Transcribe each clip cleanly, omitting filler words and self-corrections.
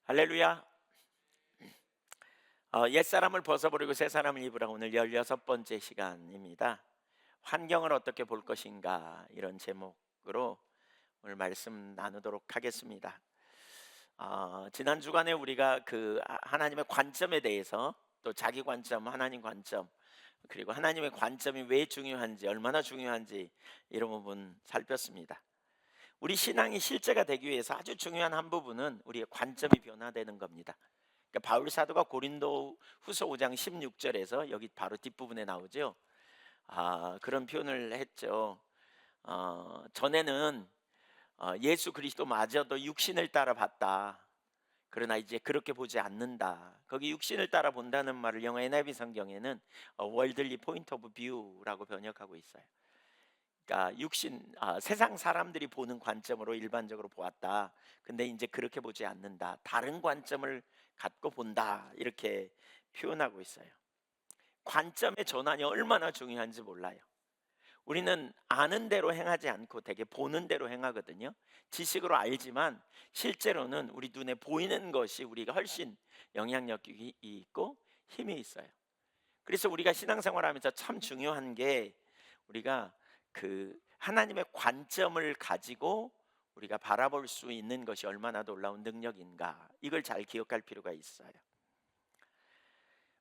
할렐루야. 옛사람을 벗어버리고 새 사람을 입으라. 오늘 16번째 시간입니다. 환경을 어떻게 볼 것인가, 이런 제목으로 오늘 말씀 나누도록 하겠습니다. 지난 주간에 우리가 하나님의 관점에 대해서, 또 자기 관점, 하나님 관점, 그리고 하나님의 관점이 왜 중요한지, 얼마나 중요한지, 이런 부분 살폈습니다. 우리 신앙이 실제가 되기 위해서 아주 중요한 한 부분은 우리의 관점이 변화되는 겁니다. 그러니까 바울 사도가 고린도 후서 5장 16절에서 여기 바로 뒷부분에 나오죠. 그런 표현을 했죠. 전에는 예수 그리스도마저도 육신을 따라 봤다. 그러나 이제 그렇게 보지 않는다. 거기 육신을 따라 본다는 말을 영어 NIV 성경에는 월들리 포인트 오브 뷰라고 번역하고 있어요. 그러니까 세상 사람들이 보는 관점으로 일반적으로 보았다. 근데 이제 그렇게 보지 않는다. 다른 관점을 갖고 본다. 이렇게 표현하고 있어요. 관점의 전환이 얼마나 중요한지 몰라요. 우리는 아는 대로 행하지 않고 되게 보는 대로 행하거든요. 지식으로 알지만 실제로는 우리 눈에 보이는 것이 우리가 훨씬 영향력이 있고 힘이 있어요. 그래서 우리가 신앙생활하면서 참 중요한 게, 우리가 하나님의 관점을 가지고 우리가 바라볼 수 있는 것이 얼마나 놀라운 능력인가, 이걸 잘 기억할 필요가 있어요.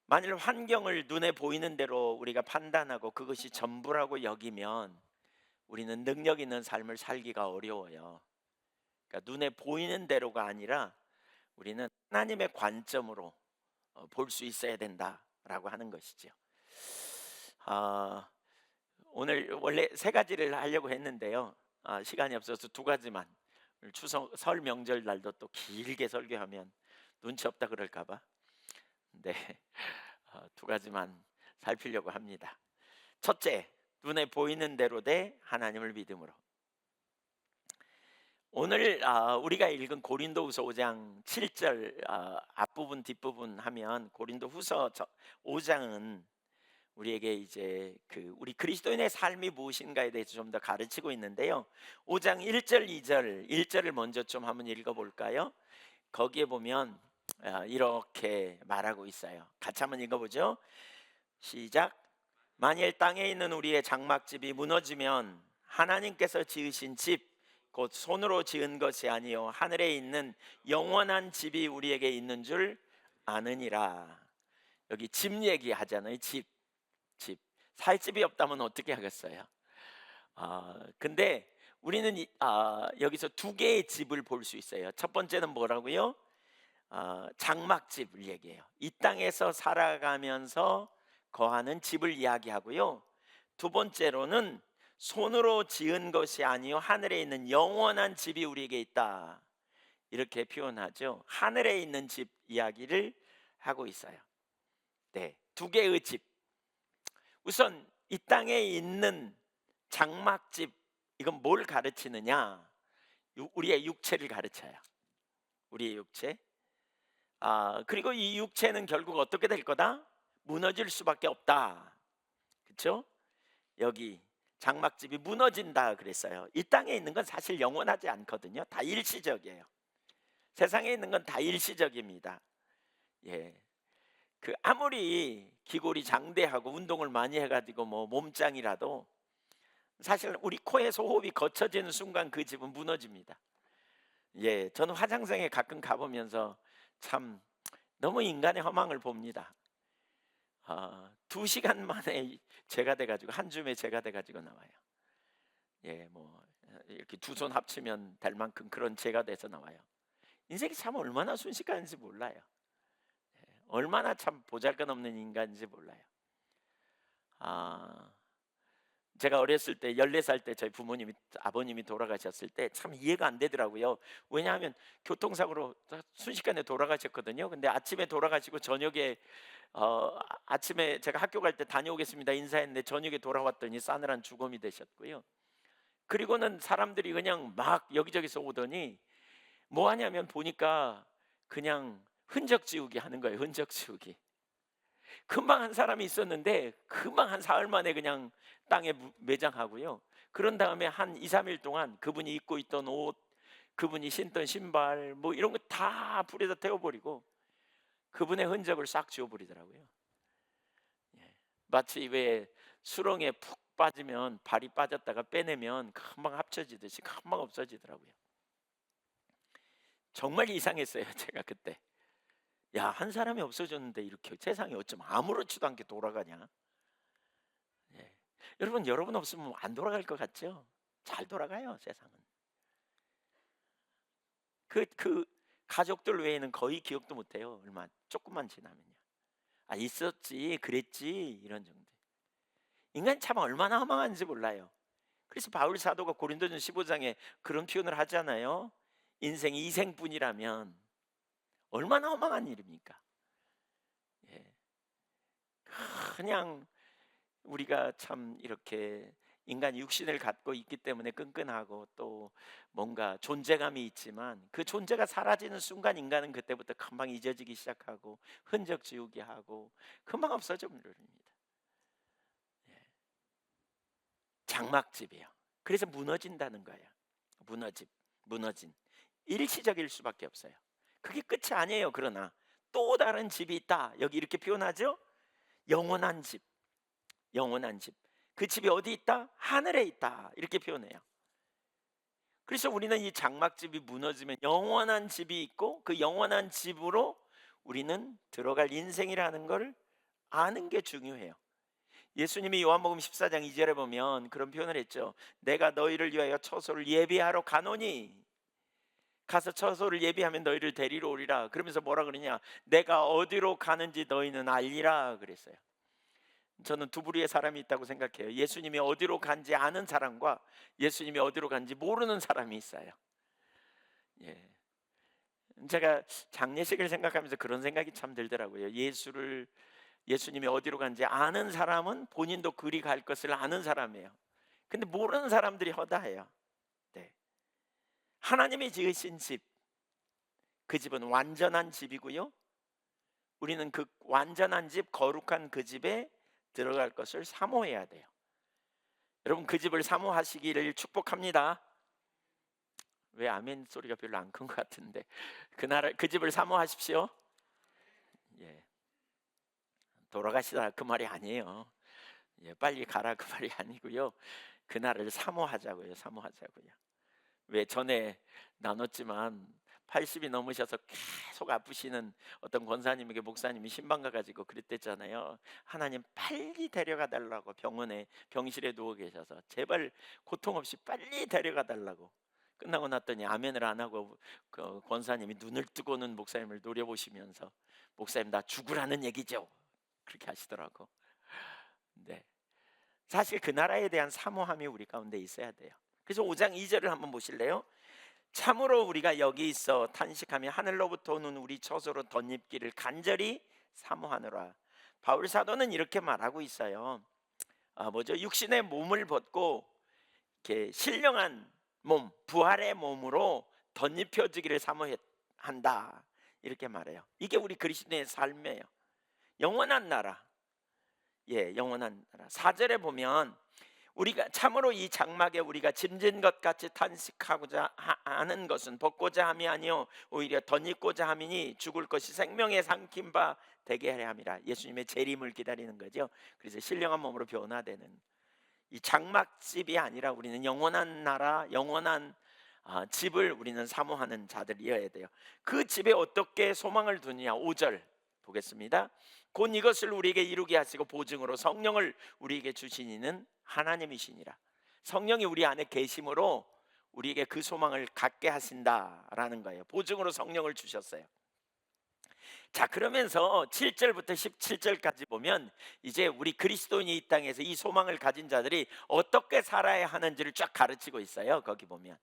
만일 환경을 눈에 보이는 대로 우리가 판단하고 그것이 전부라고 여기면 우리는 능력 있는 삶을 살기가 어려워요. 그러니까 눈에 보이는 대로가 아니라 우리는 하나님의 관점으로 볼 수 있어야 된다라고 하는 것이죠. 오늘 원래 세 가지를 하려고 했는데요. 시간이 없어서 두 가지만. 추석 설 명절 날도 또 길게 설교하면 눈치 없다 그럴까봐, 네, 두 가지만 살피려고 합니다. 첫째, 눈에 보이는 대로 대 하나님을 믿음으로. 오늘 우리가 읽은 고린도후서 5장 7절 앞부분 뒷부분 하면, 고린도후서 5장은 우리에게 이제 우리 그리스도인의 삶이 무엇인가에 대해서 좀 더 가르치고 있는데요. 5장 1절 2절 1절을 먼저 좀 한번 읽어볼까요? 거기에 보면 이렇게 말하고 있어요. 같이 한번 읽어보죠. 시작. 만일 땅에 있는 우리의 장막집이 무너지면 하나님께서 지으신 집 곧 손으로 지은 것이 아니요 하늘에 있는 영원한 집이 우리에게 있는 줄 아느니라. 여기 집 얘기하잖아요. 집. 살 집이 없다면 어떻게 하겠어요? 근데 우리는 여기서 두 개의 집을 볼 수 있어요. 첫 번째는 뭐라고요? 장막집을 얘기해요. 이 땅에서 살아가면서 거하는 집을 이야기하고요. 두 번째로는 손으로 지은 것이 아니요 하늘에 있는 영원한 집이 우리에게 있다, 이렇게 표현하죠. 하늘에 있는 집 이야기를 하고 있어요. 네, 두 개의 집. 우선 이 땅에 있는 장막집, 이건 뭘 가르치느냐? 우리의 육체를 가르쳐요. 우리의 육체. 그리고 이 육체는 결국 어떻게 될 거다? 무너질 수밖에 없다. 그렇죠? 여기 장막집이 무너진다 그랬어요. 이 땅에 있는 건 사실 영원하지 않거든요. 다 일시적이에요. 세상에 있는 건 다 일시적입니다. 예. 아무리 기골이 장대하고 운동을 많이 해가지고 뭐 몸짱이라도 사실 우리 코에서 호흡이 거쳐지는 순간 그 집은 무너집니다. 예, 저는 화장성에 가끔 가보면서 참 너무 인간의 허망을 봅니다. 2시간 만에 제가 돼가지고, 한 줌에 제가 돼가지고 나와요. 예, 뭐 이렇게 두 손 합치면 될 만큼 그런 제가 돼서 나와요. 인생이 참 얼마나 순식간인지 몰라요. 얼마나 참 보잘것없는 인간인지 몰라요. 제가 어렸을 때 14살 때 저희 아버님이 돌아가셨을 때 참 이해가 안 되더라고요. 왜냐하면 교통사고로 순식간에 돌아가셨거든요. 근데 아침에 돌아가시고 저녁에 아침에 제가 학교 갈 때 다녀오겠습니다 인사했는데 저녁에 돌아왔더니 싸늘한 죽음이 되셨고요. 그리고는 사람들이 그냥 막 여기저기서 오더니 뭐 하냐면 보니까 그냥 흔적 지우기 하는 거예요. 흔적 지우기. 금방 한 사람이 있었는데 금방 한 사흘 만에 그냥 땅에 매장하고요. 그런 다음에 한 2, 3일 동안 그분이 입고 있던 옷, 그분이 신던 신발 뭐 이런 거 다 불에다 태워버리고 그분의 흔적을 싹 지워버리더라고요. 예. 마치 왜 수렁에 푹 빠지면 발이 빠졌다가 빼내면 금방 합쳐지듯이 금방 없어지더라고요. 정말 이상했어요. 제가 그때 야, 한 사람이 없어졌는데 이렇게 세상이 어쩜 아무렇지도 않게 돌아가냐. 예. 여러분 없으면 안 돌아갈 것 같죠? 잘 돌아가요, 세상은. 그 가족들 외에는 거의 기억도 못해요. 얼마 조금만 지나면요. 아, 있었지, 그랬지, 이런 정도. 인간이 참 얼마나 허망한지 몰라요. 그래서 바울 사도가 고린도전 15장에 그런 표현을 하잖아요. 인생이 이생뿐이라면 얼마나 허망한 일입니까? 예. 그냥 우리가 참 이렇게 인간 육신을 갖고 있기 때문에 끈끈하고 또 뭔가 존재감이 있지만 그 존재가 사라지는 순간 인간은 그때부터 금방 잊어지기 시작하고 흔적 지우기 하고 금방 없어져 버립니다. 예. 장막집이에요. 그래서 무너진다는 거예요. 무너진 일시적일 수밖에 없어요. 그게 끝이 아니에요. 그러나 또 다른 집이 있다. 여기 이렇게 표현하죠. 영원한 집. 영원한 집. 그 집이 어디 있다? 하늘에 있다. 이렇게 표현해요. 그래서 우리는 이 장막집이 무너지면 영원한 집이 있고 그 영원한 집으로 우리는 들어갈 인생이라는 걸 아는 게 중요해요. 예수님이 요한복음 14장 2절에 보면 그런 표현을 했죠. 내가 너희를 위하여 처소를 예비하러 가노니 가서 처소를 예비하면 너희를 데리러 오리라. 그러면서 뭐라 그러냐? 내가 어디로 가는지 너희는 알리라 그랬어요. 저는 두 부류의 사람이 있다고 생각해요. 예수님이 어디로 간지 아는 사람과 예수님이 어디로 간지 모르는 사람이 있어요. 예. 제가 장례식을 생각하면서 그런 생각이 참 들더라고요. 예수님이 어디로 간지 아는 사람은 본인도 그리 갈 것을 아는 사람이에요. 근데 모르는 사람들이 허다해요. 네. 하나님이 지으신 집, 그 집은 완전한 집이고요. 우리는 그 완전한 집, 거룩한 그 집에 들어갈 것을 사모해야 돼요. 여러분 그 집을 사모하시기를 축복합니다. 왜 아멘 소리가 별로 안 큰 것 같은데 그 집을 사모하십시오. 예. 돌아가시다 그 말이 아니에요. 예, 빨리 가라 그 말이 아니고요. 그날을 사모하자고요. 사모하자고요. 왜 전에 나눴지만 80이 넘으셔서 계속 아프시는 어떤 권사님에게 목사님이 신방 가가지고 그랬댔잖아요. 하나님 빨리 데려가 달라고 병원에 병실에 누워 계셔서 제발 고통 없이 빨리 데려가 달라고. 끝나고 났더니 아멘을 안 하고 그 권사님이 눈을 뜨고는 목사님을 노려보시면서 목사님 나 죽으라는 얘기죠. 그렇게 하시더라고. 네. 사실 그 나라에 대한 사모함이 우리 가운데 있어야 돼요. 그래서 5장 2절을 한번 보실래요? 참으로 우리가 여기 있어 탄식하며 하늘로부터 오는 우리 처소로 덧입기를 간절히 사모하노라. 바울 사도는 이렇게 말하고 있어요. 육신의 몸을 벗고 이렇게 신령한 몸, 부활의 몸으로 덧입혀지기를 사모한다. 이렇게 말해요. 이게 우리 그리스도의 삶이에요. 영원한 나라. 예, 영원한 나라. 4절에 보면 우리가 참으로 이 장막에 우리가 짐진 것 같이 탄식하고자 하는 것은 벗고자 함이 아니요 오히려 덧입고자 함이니 죽을 것이 생명의 삼킨 바 되게 하려 함이라. 예수님의 재림을 기다리는 거죠. 그래서 신령한 몸으로 변화되는 이 장막집이 아니라 우리는 영원한 나라, 영원한 집을 우리는 사모하는 자들이어야 돼요. 그 집에 어떻게 소망을 두느냐. 5절 보겠습니다. 곧 이것을 우리에게 이루게 하시고 보증으로 성령을 우리에게 주신 이는 하나님이시니라. 성령이 우리 안에 계심으로 우리에게 그 소망을 갖게 하신다라는 거예요. 보증으로 성령을 주셨어요. 자, 그러면서 7절부터 17절까지 보면 이제 우리 그리스도인이 이 땅에서 이 소망을 가진 자들이 어떻게 살아야 하는지를 쫙 가르치고 있어요. 거기 보면.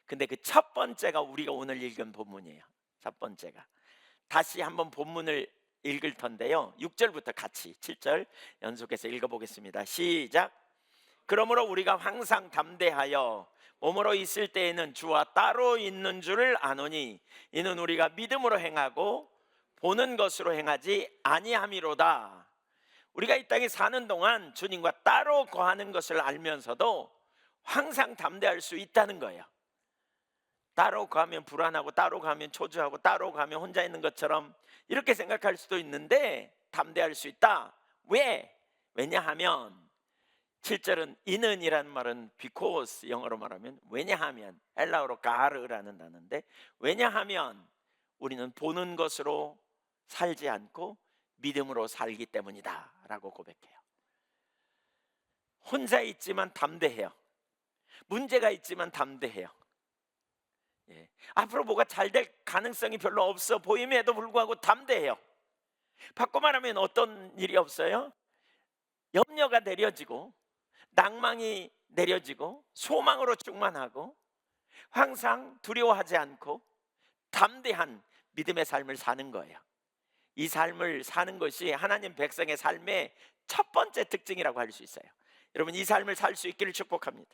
근데 그 첫 번째가 우리가 오늘 읽은 본문이에요. 첫 번째가. 다시 한번 본문을 읽을 텐데요. 6절부터 같이 7절 연속해서 읽어보겠습니다. 시작. 그러므로 우리가 항상 담대하여 몸으로 있을 때에는 주와 따로 있는 줄을 아노니 이는 우리가 믿음으로 행하고 보는 것으로 행하지 아니함이로다. 우리가 이 땅에 사는 동안 주님과 따로 거하는 것을 알면서도 항상 담대할 수 있다는 거예요. 따로 가면 불안하고 따로 가면 초조하고 따로 가면 혼자 있는 것처럼 이렇게 생각할 수도 있는데 담대할 수 있다. 왜? 왜냐하면 7절은 이는이라는 말은 because, 영어로 말하면 왜냐하면, 헬라어로 가르라는 단어인데, 왜냐하면 우리는 보는 것으로 살지 않고 믿음으로 살기 때문이다 라고 고백해요. 혼자 있지만 담대해요. 문제가 있지만 담대해요. 예. 앞으로 뭐가 잘 될 가능성이 별로 없어 보임에도 불구하고 담대해요. 바꿔 말하면 어떤 일이 없어요? 염려가 내려지고 낭망이 내려지고 소망으로 충만하고 항상 두려워하지 않고 담대한 믿음의 삶을 사는 거예요. 이 삶을 사는 것이 하나님 백성의 삶의 첫 번째 특징이라고 할 수 있어요. 여러분, 이 삶을 살 수 있기를 축복합니다.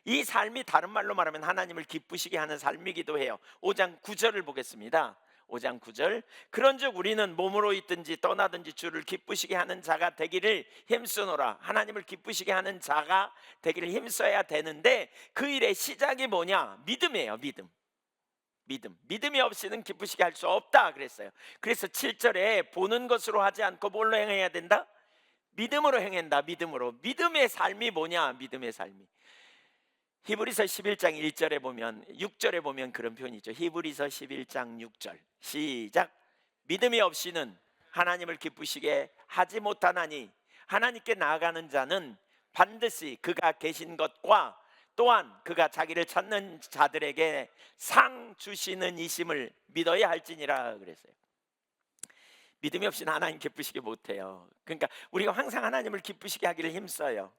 이 삶이 다른 말로 말하면 하나님을 기쁘시게 하는 삶이기도 해요. 5장 9절을 보겠습니다. 5장 9절, 그런즉 우리는 몸으로 있든지 떠나든지 주를 기쁘시게 하는 자가 되기를 힘쓰노라. 하나님을 기쁘시게 하는 자가 되기를 힘써야 되는데 그 일의 시작이 뭐냐? 믿음이에요. 믿음이 없이는 기쁘시게 할 수 없다 그랬어요. 그래서 7절에 보는 것으로 하지 않고 뭘로 행해야 된다? 믿음으로 행한다. 믿음의 삶이 뭐냐? 믿음의 삶이 히브리서 11장 1절에 보면, 6절에 보면 그런 표현이죠. 히브리서 11장 6절 시작. 믿음이 없이는 하나님을 기쁘시게 하지 못하나니 하나님께 나아가는 자는 반드시 그가 계신 것과 또한 그가 자기를 찾는 자들에게 상 주시는 이심을 믿어야 할지니라 그랬어요. 믿음이 없이는 하나님 기쁘시게 못해요. 그러니까 우리가 항상 하나님을 기쁘시게 하기를 힘써요.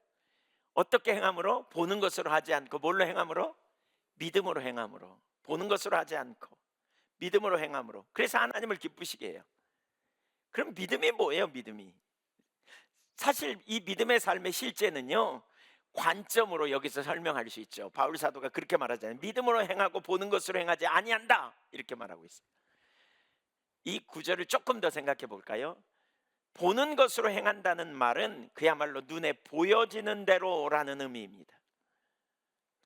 어떻게 행함으로? 보는 것으로 하지 않고 뭘로 행함으로? 믿음으로 행함으로. 보는 것으로 하지 않고 믿음으로 행함으로. 그래서 하나님을 기쁘시게 해요. 그럼 믿음이 뭐예요? 믿음이 사실 이 믿음의 삶의 실제는요, 관점으로 여기서 설명할 수 있죠. 바울 사도가 그렇게 말하잖아요. 믿음으로 행하고 보는 것으로 행하지 아니한다 이렇게 말하고 있어요. 이 구절을 조금 더 생각해 볼까요? 보는 것으로 행한다는 말은 그야말로 눈에 보여지는 대로라는 의미입니다.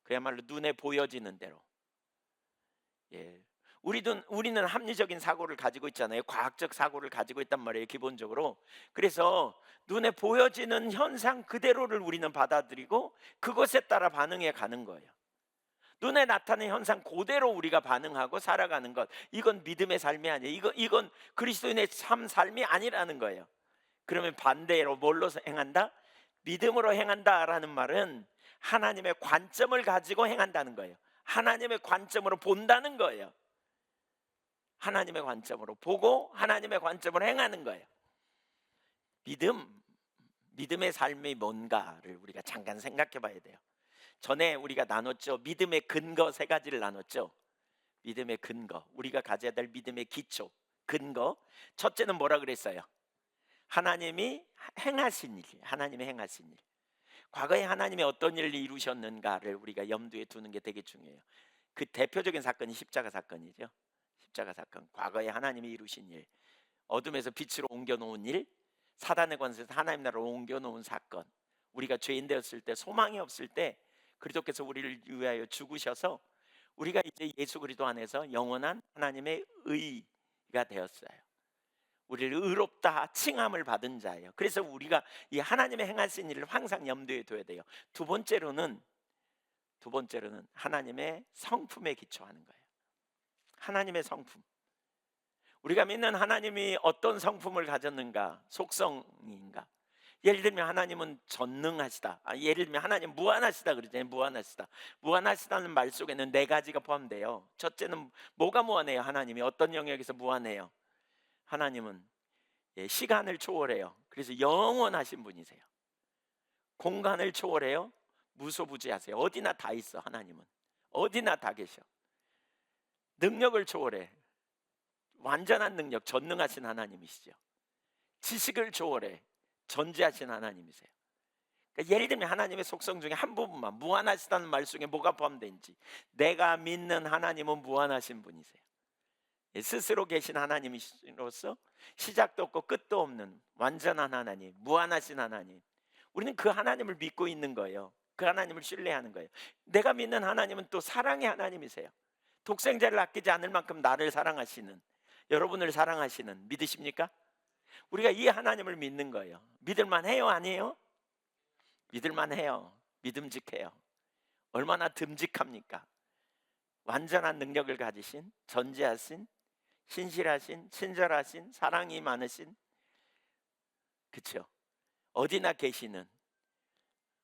그야말로 눈에 보여지는 대로. 예. 우리는 합리적인 사고를 가지고 있잖아요. 과학적 사고를 가지고 있단 말이에요, 기본적으로. 그래서 눈에 보여지는 현상 그대로를 우리는 받아들이고 그것에 따라 반응해 가는 거예요. 눈에 나타나는 현상 그대로 우리가 반응하고 살아가는 것, 이건 믿음의 삶이 아니에요. 이건 그리스도인의 참 삶이 아니라는 거예요. 그러면 반대로 뭘로 행한다? 믿음으로 행한다라는 말은 하나님의 관점을 가지고 행한다는 거예요. 하나님의 관점으로 본다는 거예요. 하나님의 관점으로 보고 하나님의 관점으로 행하는 거예요. 믿음의 삶이 뭔가를 우리가 잠깐 생각해 봐야 돼요. 전에 우리가 나눴죠. 믿음의 근거 세 가지를 나눴죠. 믿음의 근거, 우리가 가져야 될 믿음의 기초, 근거. 첫째는 뭐라 그랬어요? 하나님이 행하신 일, 하나님이 행하신 일. 과거에 하나님이 어떤 일을 이루셨는가를 우리가 염두에 두는 게 되게 중요해요. 그 대표적인 사건이 십자가 사건이죠. 십자가 사건, 과거에 하나님이 이루신 일, 어둠에서 빛으로 옮겨놓은 일, 사단의 권세에서 하나님 나라로 옮겨놓은 사건. 우리가 죄인 되었을 때, 소망이 없을 때 그리스도께서 우리를 위하여 죽으셔서 우리가 이제 예수 그리스도 안에서 영원한 하나님의 의가 되었어요. 우리를 의롭다 칭함을 받은 자예요. 그래서 우리가 이 하나님의 행하신 일을 항상 염두에 둬야 돼요. 두 번째로는 하나님의 성품에 기초하는 거예요. 하나님의 성품. 우리가 믿는 하나님이 어떤 성품을 가졌는가, 속성인가. 예를 들면 하나님은 전능하시다. 예를 들면 하나님 무한하시다 그러잖아요. 무한하시다는 말 속에는 네 가지가 포함돼요. 첫째는 뭐가 무한해요? 하나님이 어떤 영역에서 무한해요? 하나님은 시간을 초월해요. 그래서 영원하신 분이세요. 공간을 초월해요. 무소부지하세요. 어디나 다 있어. 하나님은 어디나 다 계셔. 능력을 초월해. 완전한 능력, 전능하신 하나님이시죠. 지식을 초월해. 전지하신 하나님이세요. 그러니까 예를 들면 하나님의 속성 중에 한 부분만, 무한하시다는 말 속에 뭐가 포함된지, 내가 믿는 하나님은 무한하신 분이세요. 스스로 계신 하나님이로서 시작도 없고 끝도 없는 완전한 하나님, 무한하신 하나님. 우리는 그 하나님을 믿고 있는 거예요. 그 하나님을 신뢰하는 거예요. 내가 믿는 하나님은 또 사랑의 하나님이세요. 독생자를 아끼지 않을 만큼 나를 사랑하시는, 여러분을 사랑하시는, 믿으십니까? 우리가 이 하나님을 믿는 거예요. 믿을만 해요, 아니에요? 믿을만 해요. 믿음직해요. 얼마나 듬직합니까? 완전한 능력을 가지신, 전지하신, 신실하신, 친절하신, 사랑이 많으신, 그렇죠? 어디나 계시는,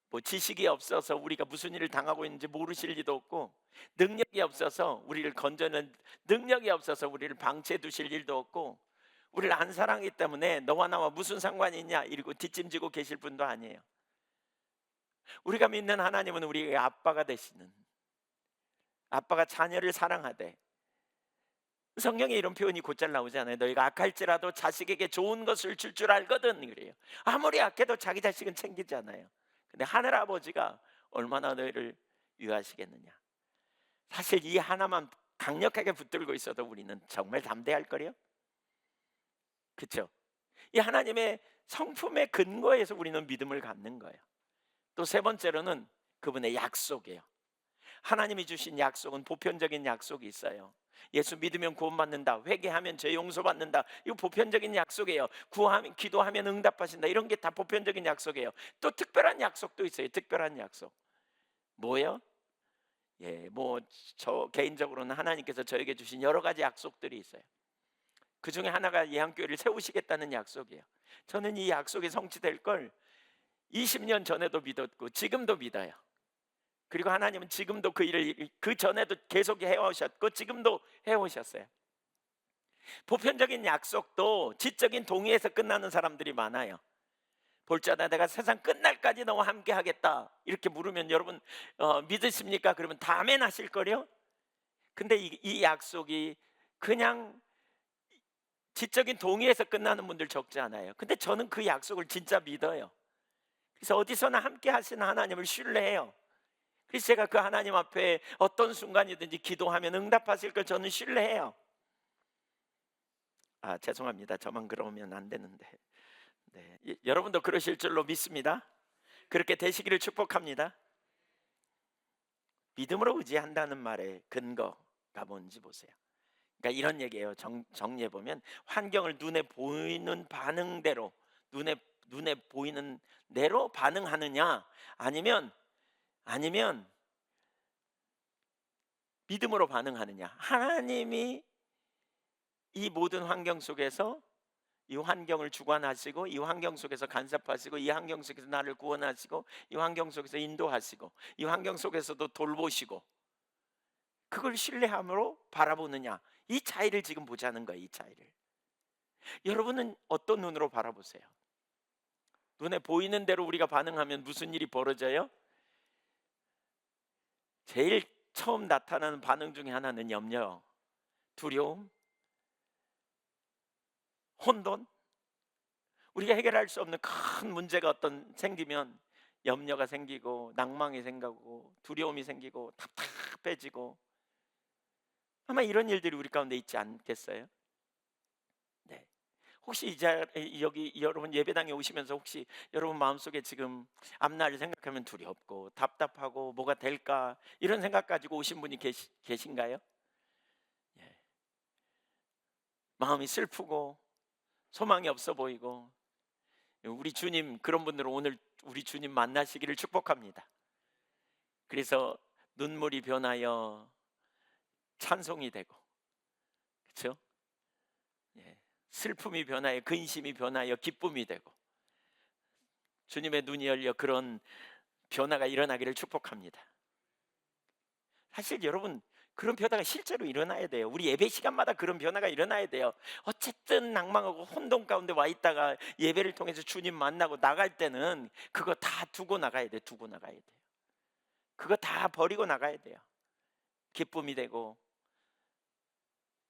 뭐 지식이 없어서 우리가 무슨 일을 당하고 있는지 모르실 리도 없고, 능력이 없어서 우리를 건져는, 능력이 없어서 우리를 방치해 두실 일도 없고, 우리를 안 사랑하기 때문에 너와 나와 무슨 상관이 있냐 이러고 뒷짐지고 계실 분도 아니에요. 우리가 믿는 하나님은 우리의 아빠가 되시는, 아빠가 자녀를 사랑하되, 성경에 이런 표현이 곧잘 나오잖아요. 너희가 악할지라도 자식에게 좋은 것을 줄 줄 알거든, 그래요. 아무리 악해도 자기 자식은 챙기잖아요. 근데 하늘 아버지가 얼마나 너희를 위하시겠느냐. 사실 이 하나만 강력하게 붙들고 있어도 우리는 정말 담대할 거래요. 그렇죠? 이 하나님의 성품의 근거에서 우리는 믿음을 갖는 거예요. 또 세 번째로는 그분의 약속이에요. 하나님이 주신 약속은 보편적인 약속이 있어요. 예수 믿으면 구원받는다, 회개하면 죄 용서받는다, 이거 보편적인 약속이에요. 구하면, 기도하면 응답하신다, 이런 게 다 보편적인 약속이에요. 또 특별한 약속도 있어요. 특별한 약속 뭐예요? 뭐 저 개인적으로는 하나님께서 저에게 주신 여러 가지 약속들이 있어요. 그 중에 하나가 예한교회를 세우시겠다는 약속이에요. 저는 이 약속이 성취될 걸 20년 전에도 믿었고 지금도 믿어요. 그리고 하나님은 지금도 그 일을, 그 전에도 계속 해오셨고 지금도 해오셨어요. 보편적인 약속도 지적인 동의에서 끝나는 사람들이 많아요. 볼자다 내가 세상 끝날까지 너와 함께 하겠다 이렇게 물으면 여러분 믿으십니까? 그러면 다 아멘 하실 거요. 근데 이 약속이 그냥 지적인 동의에서 끝나는 분들 적지 않아요. 근데 저는 그 약속을 진짜 믿어요. 그래서 어디서나 함께 하시는 하나님을 신뢰해요. 그래서 제가 그 하나님 앞에 어떤 순간이든지 기도하면 응답하실 걸 저는 신뢰해요. 죄송합니다. 저만 그러면 안 되는데. 네, 여러분도 그러실 줄로 믿습니다. 그렇게 되시기를 축복합니다. 믿음으로 의지한다는 말의 근거가 뭔지 보세요. 그러니까 이런 얘기예요. 정리해 보면 환경을 눈에 보이는 반응대로, 눈에 보이는 대로 반응하느냐, 아니면 믿음으로 반응하느냐. 하나님이 이 모든 환경 속에서 이 환경을 주관하시고, 이 환경 속에서 간섭하시고, 이 환경 속에서 나를 구원하시고, 이 환경 속에서 인도하시고, 이 환경 속에서도 돌보시고, 그걸 신뢰함으로 바라보느냐, 이 차이를 지금 보자는 거예요. 이 차이를 여러분은 어떤 눈으로 바라보세요? 눈에 보이는 대로 우리가 반응하면 무슨 일이 벌어져요? 제일 처음 나타나는 반응 중에 하나는 염려, 두려움, 혼돈. 우리가 해결할 수 없는 큰 문제가 어떤 생기면 염려가 생기고, 낭망이 생기고, 두려움이 생기고, 답답해지고, 아마 이런 일들이 우리 가운데 있지 않겠어요? 네. 혹시 여기 여러분 예배당에 오시면서 혹시 여러분 마음속에 지금 앞날을 생각하면 두렵고 답답하고 뭐가 될까 이런 생각 가지고 오신 분이 계신가요? 예. 마음이 슬프고 소망이 없어 보이고, 우리 주님, 그런 분들은 오늘 우리 주님 만나시기를 축복합니다. 그래서 눈물이 변하여 찬송이 되고, 그렇죠? 슬픔이 변하여 근심이 변하여 기쁨이 되고, 주님의 눈이 열려 그런 변화가 일어나기를 축복합니다. 사실 여러분, 그런 변화가 실제로 일어나야 돼요. 우리 예배 시간마다 그런 변화가 일어나야 돼요. 어쨌든 낭망하고 혼돈 가운데 와 있다가 예배를 통해서 주님 만나고 나갈 때는 그거 다 두고 나가야 돼요. 두고 나가야 돼요. 그거 다 버리고 나가야 돼요. 기쁨이 되고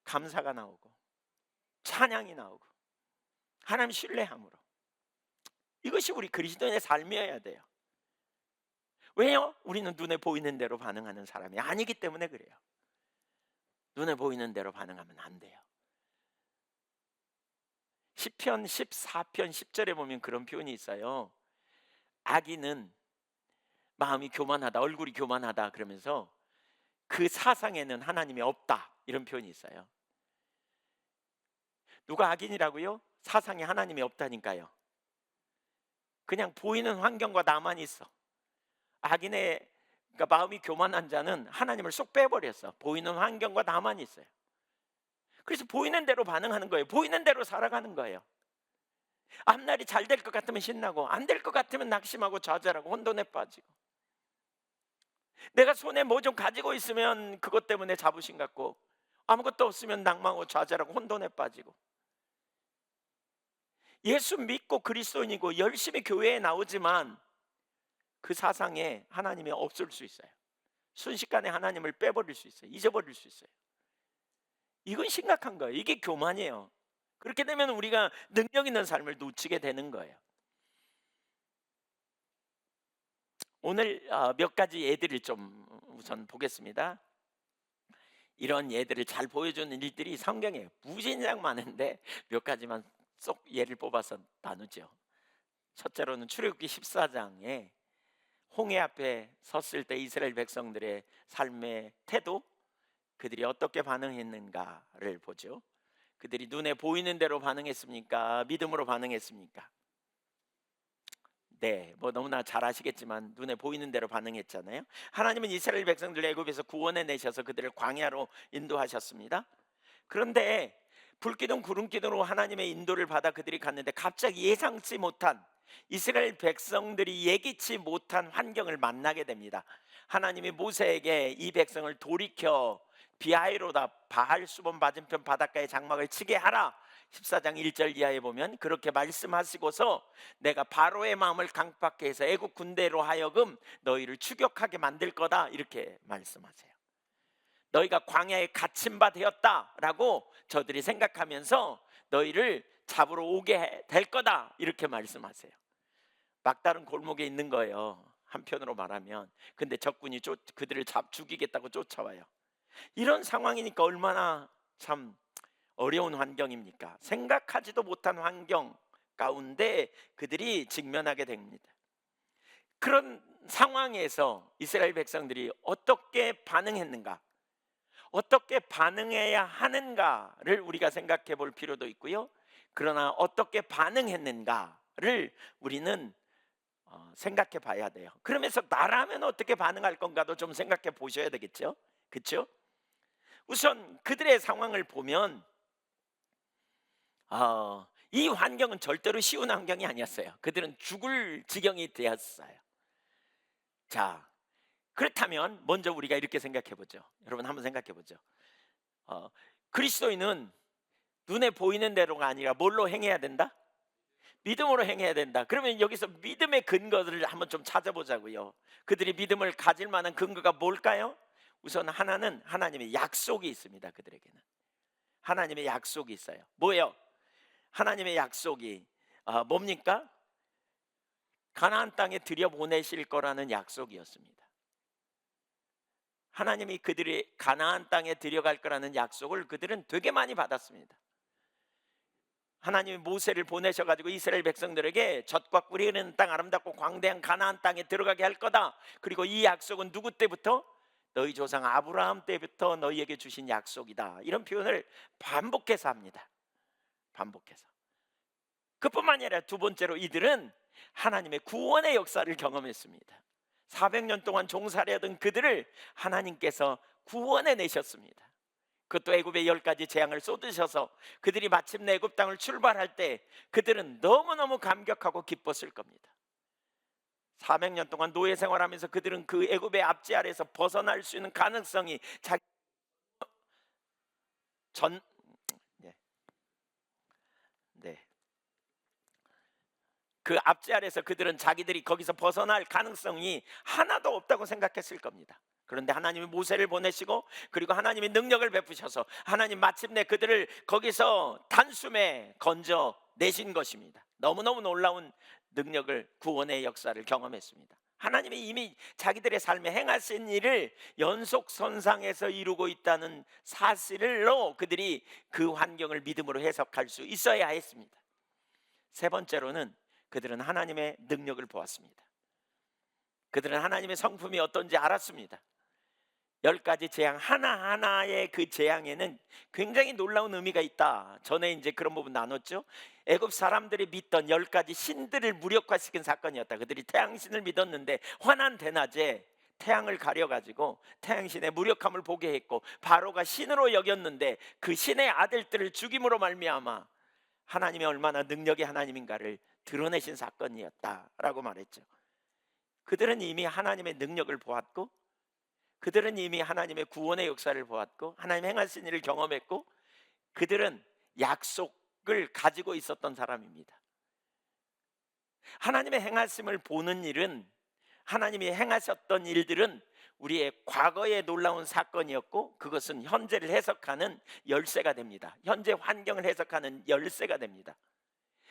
감사가 나오고 찬양이 나오고 하나님 신뢰함으로, 이것이 우리 그리스도인의 삶이어야 돼요. 왜요? 우리는 눈에 보이는 대로 반응하는 사람이 아니기 때문에 그래요. 눈에 보이는 대로 반응하면 안 돼요. 시편 14편 10절에 보면 그런 표현이 있어요. 악인은 마음이 교만하다, 얼굴이 교만하다 그러면서 그 사상에는 하나님이 없다, 이런 표현이 있어요. 누가 악인이라고요? 사상에 하나님이 없다니까요. 그냥 보이는 환경과 나만 있어. 악인의 그러니까 마음이 교만한 자는 하나님을 쏙 빼버렸어. 보이는 환경과 나만 있어요. 그래서 보이는 대로 반응하는 거예요. 보이는 대로 살아가는 거예요. 앞날이 잘 될 것 같으면 신나고, 안 될 것 같으면 낙심하고 좌절하고 혼돈에 빠지고, 내가 손에 뭐 좀 가지고 있으면 그것 때문에 자부심 갖고, 아무것도 없으면 낭망하고 좌절하고 혼돈에 빠지고. 예수 믿고 그리스도인이고 열심히 교회에 나오지만 그 사상에 하나님이 없을 수 있어요. 순식간에 하나님을 빼버릴 수 있어요. 잊어버릴 수 있어요. 이건 심각한 거예요. 이게 교만이에요. 그렇게 되면 우리가 능력 있는 삶을 놓치게 되는 거예요. 오늘 몇 가지 예들을 좀 우선 보겠습니다. 이런 예들을 잘 보여주는 일들이 성경에 무진장 많은데 몇 가지만 쏙 예를 뽑아서 나누죠. 첫째로는 출애굽기 14장에 홍해 앞에 섰을 때 이스라엘 백성들의 삶의 태도, 그들이 어떻게 반응했는가를 보죠. 그들이 눈에 보이는 대로 반응했습니까? 믿음으로 반응했습니까? 네, 뭐 너무나 잘 아시겠지만 눈에 보이는 대로 반응했잖아요. 하나님은 이스라엘 백성들을 애굽에서 구원해 내셔서 그들을 광야로 인도하셨습니다. 그런데 불기둥 구름기둥으로 하나님의 인도를 받아 그들이 갔는데 갑자기 예상치 못한, 이스라엘 백성들이 예기치 못한 환경을 만나게 됩니다. 하나님이 모세에게 이 백성을 돌이켜 비하이로다 바알 수본 맞은편 바닷가에 장막을 치게 하라, 14장 1절 이하에 보면 그렇게 말씀하시고서 내가 바로의 마음을 강팍케 해서 애국 군대로 하여금 너희를 추격하게 만들 거다, 이렇게 말씀하세요. 너희가 광야에 갇힌 바 되었다라고 저들이 생각하면서 너희를 잡으러 오게 될 거다, 이렇게 말씀하세요. 막다른 골목에 있는 거예요, 한편으로 말하면. 근데 적군이 그들을 죽이겠다고 쫓아와요. 이런 상황이니까 얼마나 참 어려운 환경입니까? 생각하지도 못한 환경 가운데 그들이 직면하게 됩니다. 그런 상황에서 이스라엘 백성들이 어떻게 반응했는가, 어떻게 반응해야 하는가를 우리가 생각해 볼 필요도 있고요. 그러나 어떻게 반응했는가를 우리는 생각해 봐야 돼요. 그러면서 나라면 어떻게 반응할 건가도 좀 생각해 보셔야 되겠죠. 그렇죠? 우선 그들의 상황을 보면 이 환경은 절대로 쉬운 환경이 아니었어요. 그들은 죽을 지경이 되었어요. 자, 그렇다면 먼저 우리가 이렇게 생각해 보죠. 여러분 한번 생각해 보죠. 그리스도인은 눈에 보이는 대로가 아니라 뭘로 행해야 된다? 믿음으로 행해야 된다. 그러면 여기서 믿음의 근거를 한번 좀 찾아보자고요. 그들이 믿음을 가질 만한 근거가 뭘까요? 우선 하나는 하나님의 약속이 있습니다. 그들에게는 하나님의 약속이 있어요. 뭐예요? 하나님의 약속이 뭡니까? 가나안 땅에 들여보내실 거라는 약속이었습니다. 하나님이 그들이 가나안 땅에 들여갈 거라는 약속을 그들은 되게 많이 받았습니다. 하나님이 모세를 보내셔가지고 이스라엘 백성들에게 젖과 꿀이 흐르는 땅, 아름답고 광대한 가나안 땅에 들어가게 할 거다. 그리고 이 약속은 누구 때부터? 너희 조상 아브라함 때부터 너희에게 주신 약속이다. 이런 표현을 반복해서 합니다. 반복해서. 그뿐만 아니라 두 번째로 이들은 하나님의 구원의 역사를 경험했습니다. 400년 동안 종살이하던 그들을 하나님께서 구원해 내셨습니다. 그것도 애굽의 10가지 재앙을 쏟으셔서 그들이 마침내 애굽 땅을 출발할 때 그들은 너무너무 감격하고 기뻤을 겁니다. 400년 동안 노예 생활하면서 그들은 그 애굽의 압제 아래에서 벗어날 수 있는 가능성이 그 압제 아래에서 그들은 자기들이 거기서 벗어날 가능성이 하나도 없다고 생각했을 겁니다. 그런데 하나님이 모세를 보내시고 그리고 하나님이 능력을 베푸셔서 하나님 마침내 그들을 거기서 단숨에 건져 내신 것입니다. 너무너무 놀라운 능력을, 구원의 역사를 경험했습니다. 하나님이 이미 자기들의 삶에 행하신 일을 연속선상에서 이루고 있다는 사실로 그들이 그 환경을 믿음으로 해석할 수 있어야 했습니다. 세 번째로는 그들은 하나님의 능력을 보았습니다. 그들은 하나님의 성품이 어떤지 알았습니다. 10가지 재앙 하나하나의 그 재앙에는 굉장히 놀라운 의미가 있다. 전에 이제 그런 부분 나눴죠. 애굽 사람들이 믿던 10가지 신들을 무력화시킨 사건이었다. 그들이 태양신을 믿었는데 환한 대낮에 태양을 가려가지고 태양신의 무력함을 보게 했고, 바로가 신으로 여겼는데 그 신의 아들들을 죽임으로 말미암아 하나님이 얼마나 능력의 하나님인가를 드러내신 사건이었다라고 말했죠. 그들은 이미 하나님의 능력을 보았고, 그들은 이미 하나님의 구원의 역사를 보았고, 하나님 행하신 일을 경험했고, 그들은 약속을 가지고 있었던 사람입니다. 하나님의 행하심을 보는 일은, 하나님이 행하셨던 일들은 우리의 과거의 놀라운 사건이었고, 그것은 현재를 해석하는 열쇠가 됩니다. 현재 환경을 해석하는 열쇠가 됩니다.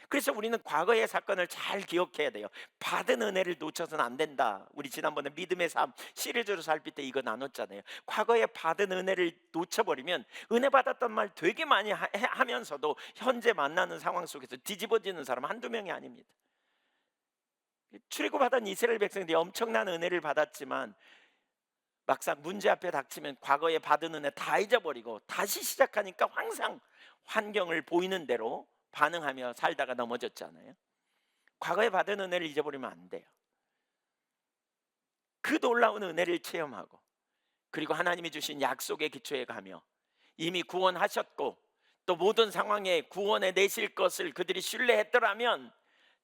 그래서 우리는 과거의 사건을 잘 기억해야 돼요. 받은 은혜를 놓쳐서는 안 된다. 우리 지난번에 믿음의 삶 시리즈로 살필 때 이거 나눴잖아요. 과거에 받은 은혜를 놓쳐버리면 은혜 받았던 말 되게 많이 하면서도 현재 만나는 상황 속에서 뒤집어지는 사람 한두 명이 아닙니다. 출애굽하던 이스라엘 백성들이 엄청난 은혜를 받았지만 막상 문제 앞에 닥치면 과거에 받은 은혜 다 잊어버리고 다시 시작하니까 항상 환경을 보이는 대로 반응하며 살다가 넘어졌잖아요. 과거에 받은 은혜를 잊어버리면 안 돼요. 그 놀라운 은혜를 체험하고, 그리고 하나님이 주신 약속의 기초에 가며 이미 구원하셨고 또 모든 상황에 구원해 내실 것을 그들이 신뢰했더라면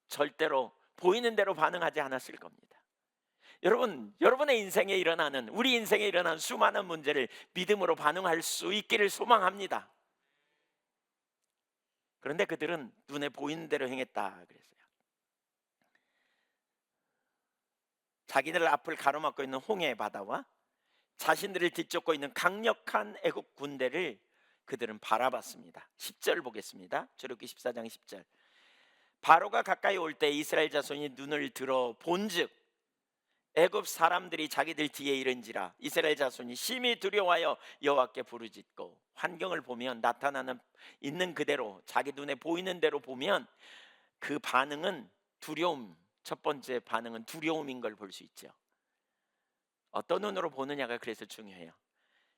절대로 보이는 대로 반응하지 않았을 겁니다. 여러분의 인생에 일어나는, 우리 인생에 일어나는 수많은 문제를 믿음으로 반응할 수 있기를 소망합니다. 그런데 그들은 눈에 보이는 대로 행했다 그랬어요. 자기들 앞을 가로막고 있는 홍해 바다와 자신들을 뒤쫓고 있는 강력한 애국 군대를 그들은 바라봤습니다. 10절 보겠습니다. 출애굽기 14장 10절. 바로가 가까이 올 때 이스라엘 자손이 눈을 들어 본즉 애굽 사람들이 자기들 뒤에 이른지라 이스라엘 자손이 심히 두려워하여 여호와께 부르짖고. 환경을 보면, 나타나는 있는 그대로 자기 눈에 보이는 대로 보면 그 반응은 두려움, 첫 번째 반응은 두려움인 걸 볼 수 있죠. 어떤 눈으로 보느냐가 그래서 중요해요.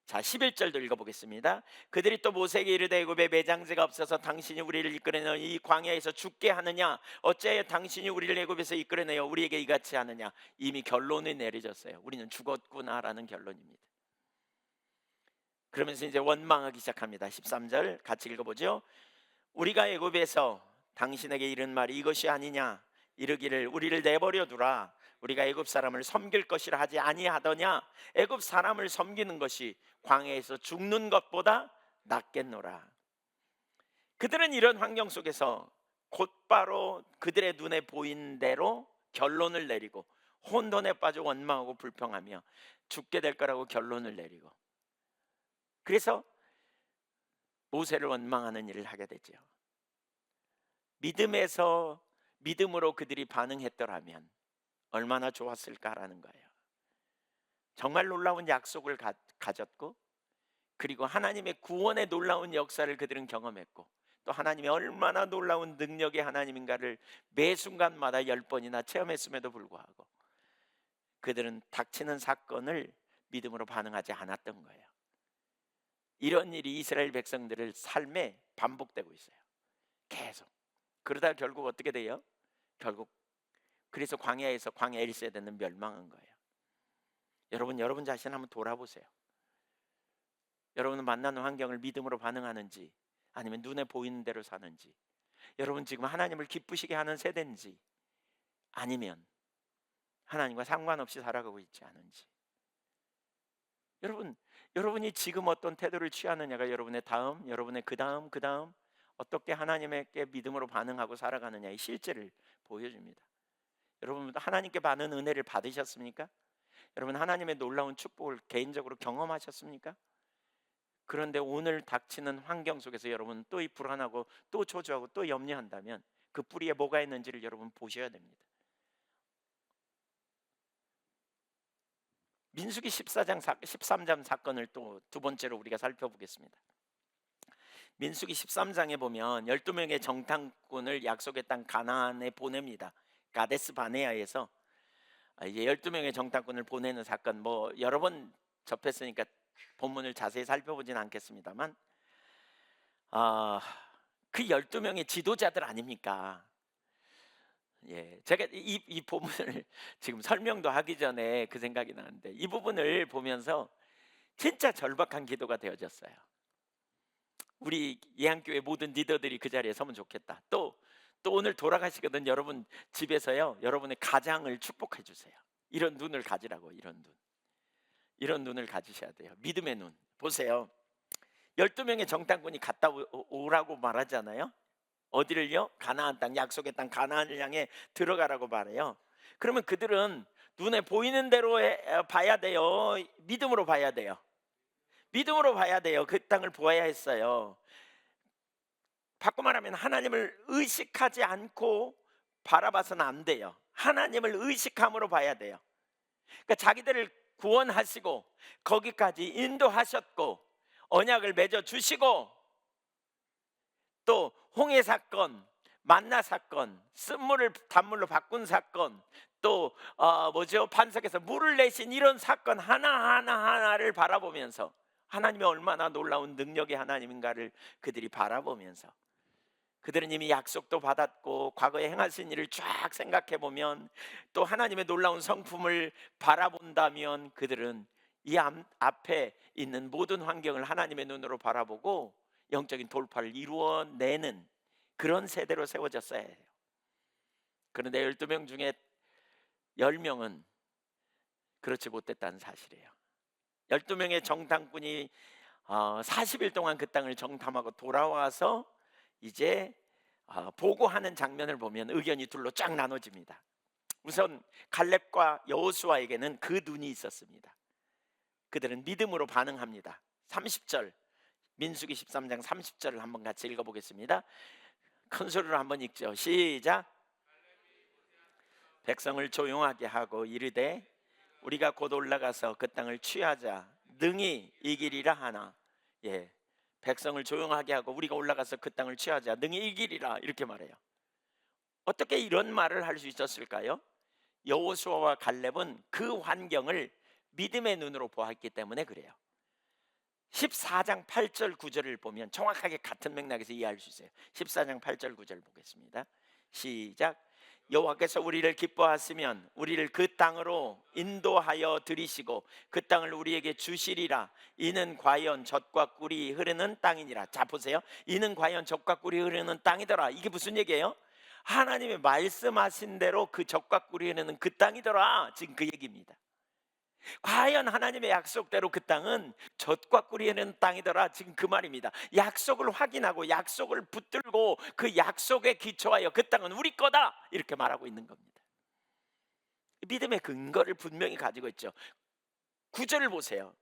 자, 11절도 읽어보겠습니다. 그들이 또 모세에게 이르되 애굽에 매장제가 없어서 당신이 우리를 이끌어내어 이 광야에서 죽게 하느냐, 어찌하여 당신이 우리를 애굽에서 이끌어내어 우리에게 이같이 하느냐. 이미 결론이 내려졌어요. 우리는 죽었구나라는 결론입니다. 그러면서 이제 원망하기 시작합니다. 13절 같이 읽어보죠. 우리가 애굽에서 당신에게 이른 말이 이것이 아니냐, 이르기를 우리를 내버려 두라, 우리가 애굽 사람을 섬길 것이라 하지 아니하더냐. 애굽 사람을 섬기는 것이 광야에서 죽는 것보다 낫겠노라. 그들은 이런 환경 속에서 곧바로 그들의 눈에 보인 대로 결론을 내리고 혼돈에 빠져 원망하고 불평하며 죽게 될 거라고 결론을 내리고, 그래서 모세를 원망하는 일을 하게 되죠. 믿음으로 그들이 반응했더라면 얼마나 좋았을까라는 거예요. 정말 놀라운 약속을 가졌고, 그리고 하나님의 구원의 놀라운 역사를 그들은 경험했고, 또 하나님이 얼마나 놀라운 능력의 하나님인가를 매 순간마다 10번이나 체험했음에도 불구하고 그들은 닥치는 사건을 믿음으로 반응하지 않았던 거예요. 이런 일이 이스라엘 백성들의 삶에 반복되고 있어요. 계속. 그러다 결국 어떻게 돼요? 결국 그래서 광야에서 광야 1세대는 멸망한 거예요. 여러분 자신 한번 돌아보세요. 여러분은 만나는 환경을 믿음으로 반응하는지 아니면 눈에 보이는 대로 사는지, 여러분 지금 하나님을 기쁘시게 하는 세대인지 아니면 하나님과 상관없이 살아가고 있지 않은지. 여러분이 지금 어떤 태도를 취하느냐가 여러분의 다음, 여러분의 그 다음 어떻게 하나님께 믿음으로 반응하고 살아가느냐의 실제를 보여줍니다. 여러분 하나님께 많은 은혜를 받으셨습니까? 여러분 하나님의 놀라운 축복을 개인적으로 경험하셨습니까? 그런데 오늘 닥치는 환경 속에서 여러분 또 이 불안하고 또 초조하고 또 염려한다면 그 뿌리에 뭐가 있는지를 여러분 보셔야 됩니다. 민수기 14장 13장 사건을 또 두 번째로 우리가 살펴보겠습니다. 민수기 13장에 보면 12명의 정탐꾼을 약속의 땅 가나안에 보냅니다. 가데스 바네아에서 이제 12명의 정탐꾼을 보내는 사건, 뭐 여러 번 접했으니까 본문을 자세히 살펴보진 않겠습니다만, 아, 그 12명의 지도자들 아닙니까? 예, 제가 이 본문을 지금 설명도 하기 전에 그 생각이 나는데, 이 부분을 보면서 진짜 절박한 기도가 되어졌어요. 우리 예한교회 모든 리더들이 그 자리에 서면 좋겠다. 또 오늘 돌아가시거든 여러분 집에서요, 여러분의 가장을 축복해 주세요. 이런 눈을 가지라고. 이런 눈을 가지셔야 돼요. 믿음의 눈. 보세요, 12명의 정탐꾼이 갔다 오라고 말하잖아요. 어디를요? 가나안 땅, 약속의 땅 가나안을 향해 들어가라고 말해요. 그러면 그들은 눈에 보이는 대로 봐야 돼요? 믿음으로 봐야 돼요? 믿음으로 봐야 돼요. 그 땅을 보아야 했어요. 바꿔 말하면 하나님을 의식하지 않고 바라봐서는 안 돼요. 하나님을 의식함으로 봐야 돼요. 그러니까 자기들을 구원하시고 거기까지 인도하셨고 언약을 맺어 주시고, 또 홍해 사건, 만나 사건, 쓴물을 단물로 바꾼 사건, 또 반석에서 물을 내신 이런 사건 하나를 바라보면서 하나님이 얼마나 놀라운 능력의 하나님인가를 그들이 바라보면서, 그들은 이미 약속도 받았고 과거에 행하신 일을 쫙 생각해 보면, 또 하나님의 놀라운 성품을 바라본다면, 그들은 이 앞에 있는 모든 환경을 하나님의 눈으로 바라보고 영적인 돌파를 이루어내는 그런 세대로 세워졌어야 해요. 그런데 12명 중에 10명은 그렇지 못했다는 사실이에요. 12명의 정탐꾼이 40일 동안 그 땅을 정탐하고 돌아와서 이제 보고하는 장면을 보면 의견이 둘로 쫙 나눠집니다. 우선 갈렙과 여호수아에게는 그 눈이 있었습니다. 그들은 믿음으로 반응합니다. 30절, 민수기 13장 30절을 한번 같이 읽어보겠습니다. 큰 소리로 한번 읽죠. 시작. 백성을 조용하게 하고 이르되 우리가 곧 올라가서 그 땅을 취하자 능히 이기리라 하나. 예, 백성을 조용하게 하고 우리가 올라가서 그 땅을 취하자 능히 이기리라, 이렇게 말해요. 어떻게 이런 말을 할 수 있었을까요? 여호수아와 갈렙은 그 환경을 믿음의 눈으로 보았기 때문에 그래요. 14장 8절 9절을 보면 정확하게 같은 맥락에서 이해할 수 있어요. 14장 8절 9절 보겠습니다. 시작. 여호와께서 우리를 기뻐하시면 우리를 그 땅으로 인도하여 들이시고 그 땅을 우리에게 주시리라. 이는 과연 젖과 꿀이 흐르는 땅이니라. 자 보세요, 이는 과연 젖과 꿀이 흐르는 땅이더라. 이게 무슨 얘기예요? 하나님이 말씀하신 대로 그 젖과 꿀이 흐르는 그 땅이더라. 지금 그 얘기입니다. 과연 하나님의 약속대로 그 땅은 젖과 꿀이 흐르는 땅이더라. 지금 그 말입니다. 약속을 확인하고 약속을 붙들고 그 약속에 기초하여 그 땅은 우리 거다, 이렇게 말하고 있는 겁니다. 믿음의 근거를 분명히 가지고 있죠. 9절을 보세요.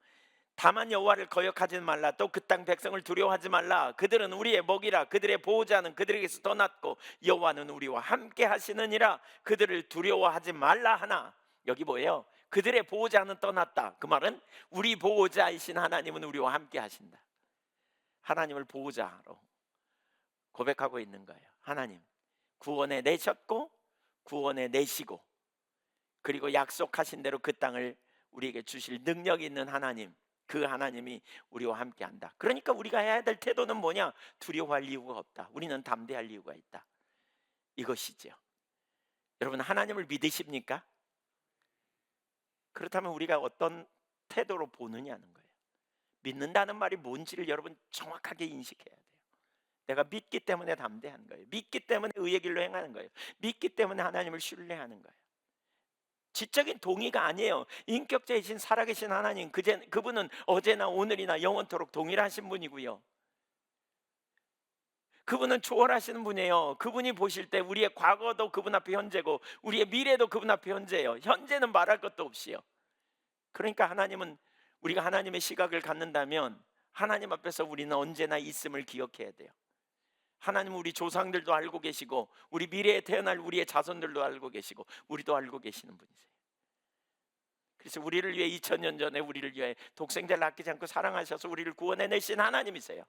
다만 여호와를 거역하지 말라. 또 그 땅 백성을 두려워하지 말라. 그들은 우리의 먹이라. 그들의 보호자는 그들에게서 더 낫고 여호와는 우리와 함께 하시느니라. 그들을 두려워하지 말라 하나. 여기 뭐예요? 그들의 보호자는 떠났다. 그 말은 우리 보호자이신 하나님은 우리와 함께 하신다. 하나님을 보호자로 고백하고 있는 거예요. 하나님 구원해 내셨고 구원해 내시고, 그리고 약속하신 대로 그 땅을 우리에게 주실 능력 있는 하나님, 그 하나님이 우리와 함께 한다. 그러니까 우리가 해야 될 태도는 뭐냐? 두려워할 이유가 없다. 우리는 담대할 이유가 있다. 이것이죠. 여러분, 하나님을 믿으십니까? 그렇다면 우리가 어떤 태도로 보느냐는 거예요. 믿는다는 말이 뭔지를 여러분 정확하게 인식해야 돼요. 내가 믿기 때문에 담대한 거예요. 믿기 때문에 의의 길로 행하는 거예요. 믿기 때문에 하나님을 신뢰하는 거예요. 지적인 동의가 아니에요. 인격자이신 살아계신 하나님, 그분은 어제나 오늘이나 영원토록 동일하신 분이고요. 그분은 초월하시는 분이에요. 그분이 보실 때 우리의 과거도 그분 앞에 현재고 우리의 미래도 그분 앞에 현재예요. 현재는 말할 것도 없이요. 그러니까 하나님은, 우리가 하나님의 시각을 갖는다면 하나님 앞에서 우리는 언제나 있음을 기억해야 돼요. 하나님은 우리 조상들도 알고 계시고 우리 미래에 태어날 우리의 자손들도 알고 계시고 우리도 알고 계시는 분이세요. 그래서 우리를 위해 2000년 전에 우리를 위해 독생자를 아끼지 않고 사랑하셔서 우리를 구원해내신 하나님이세요.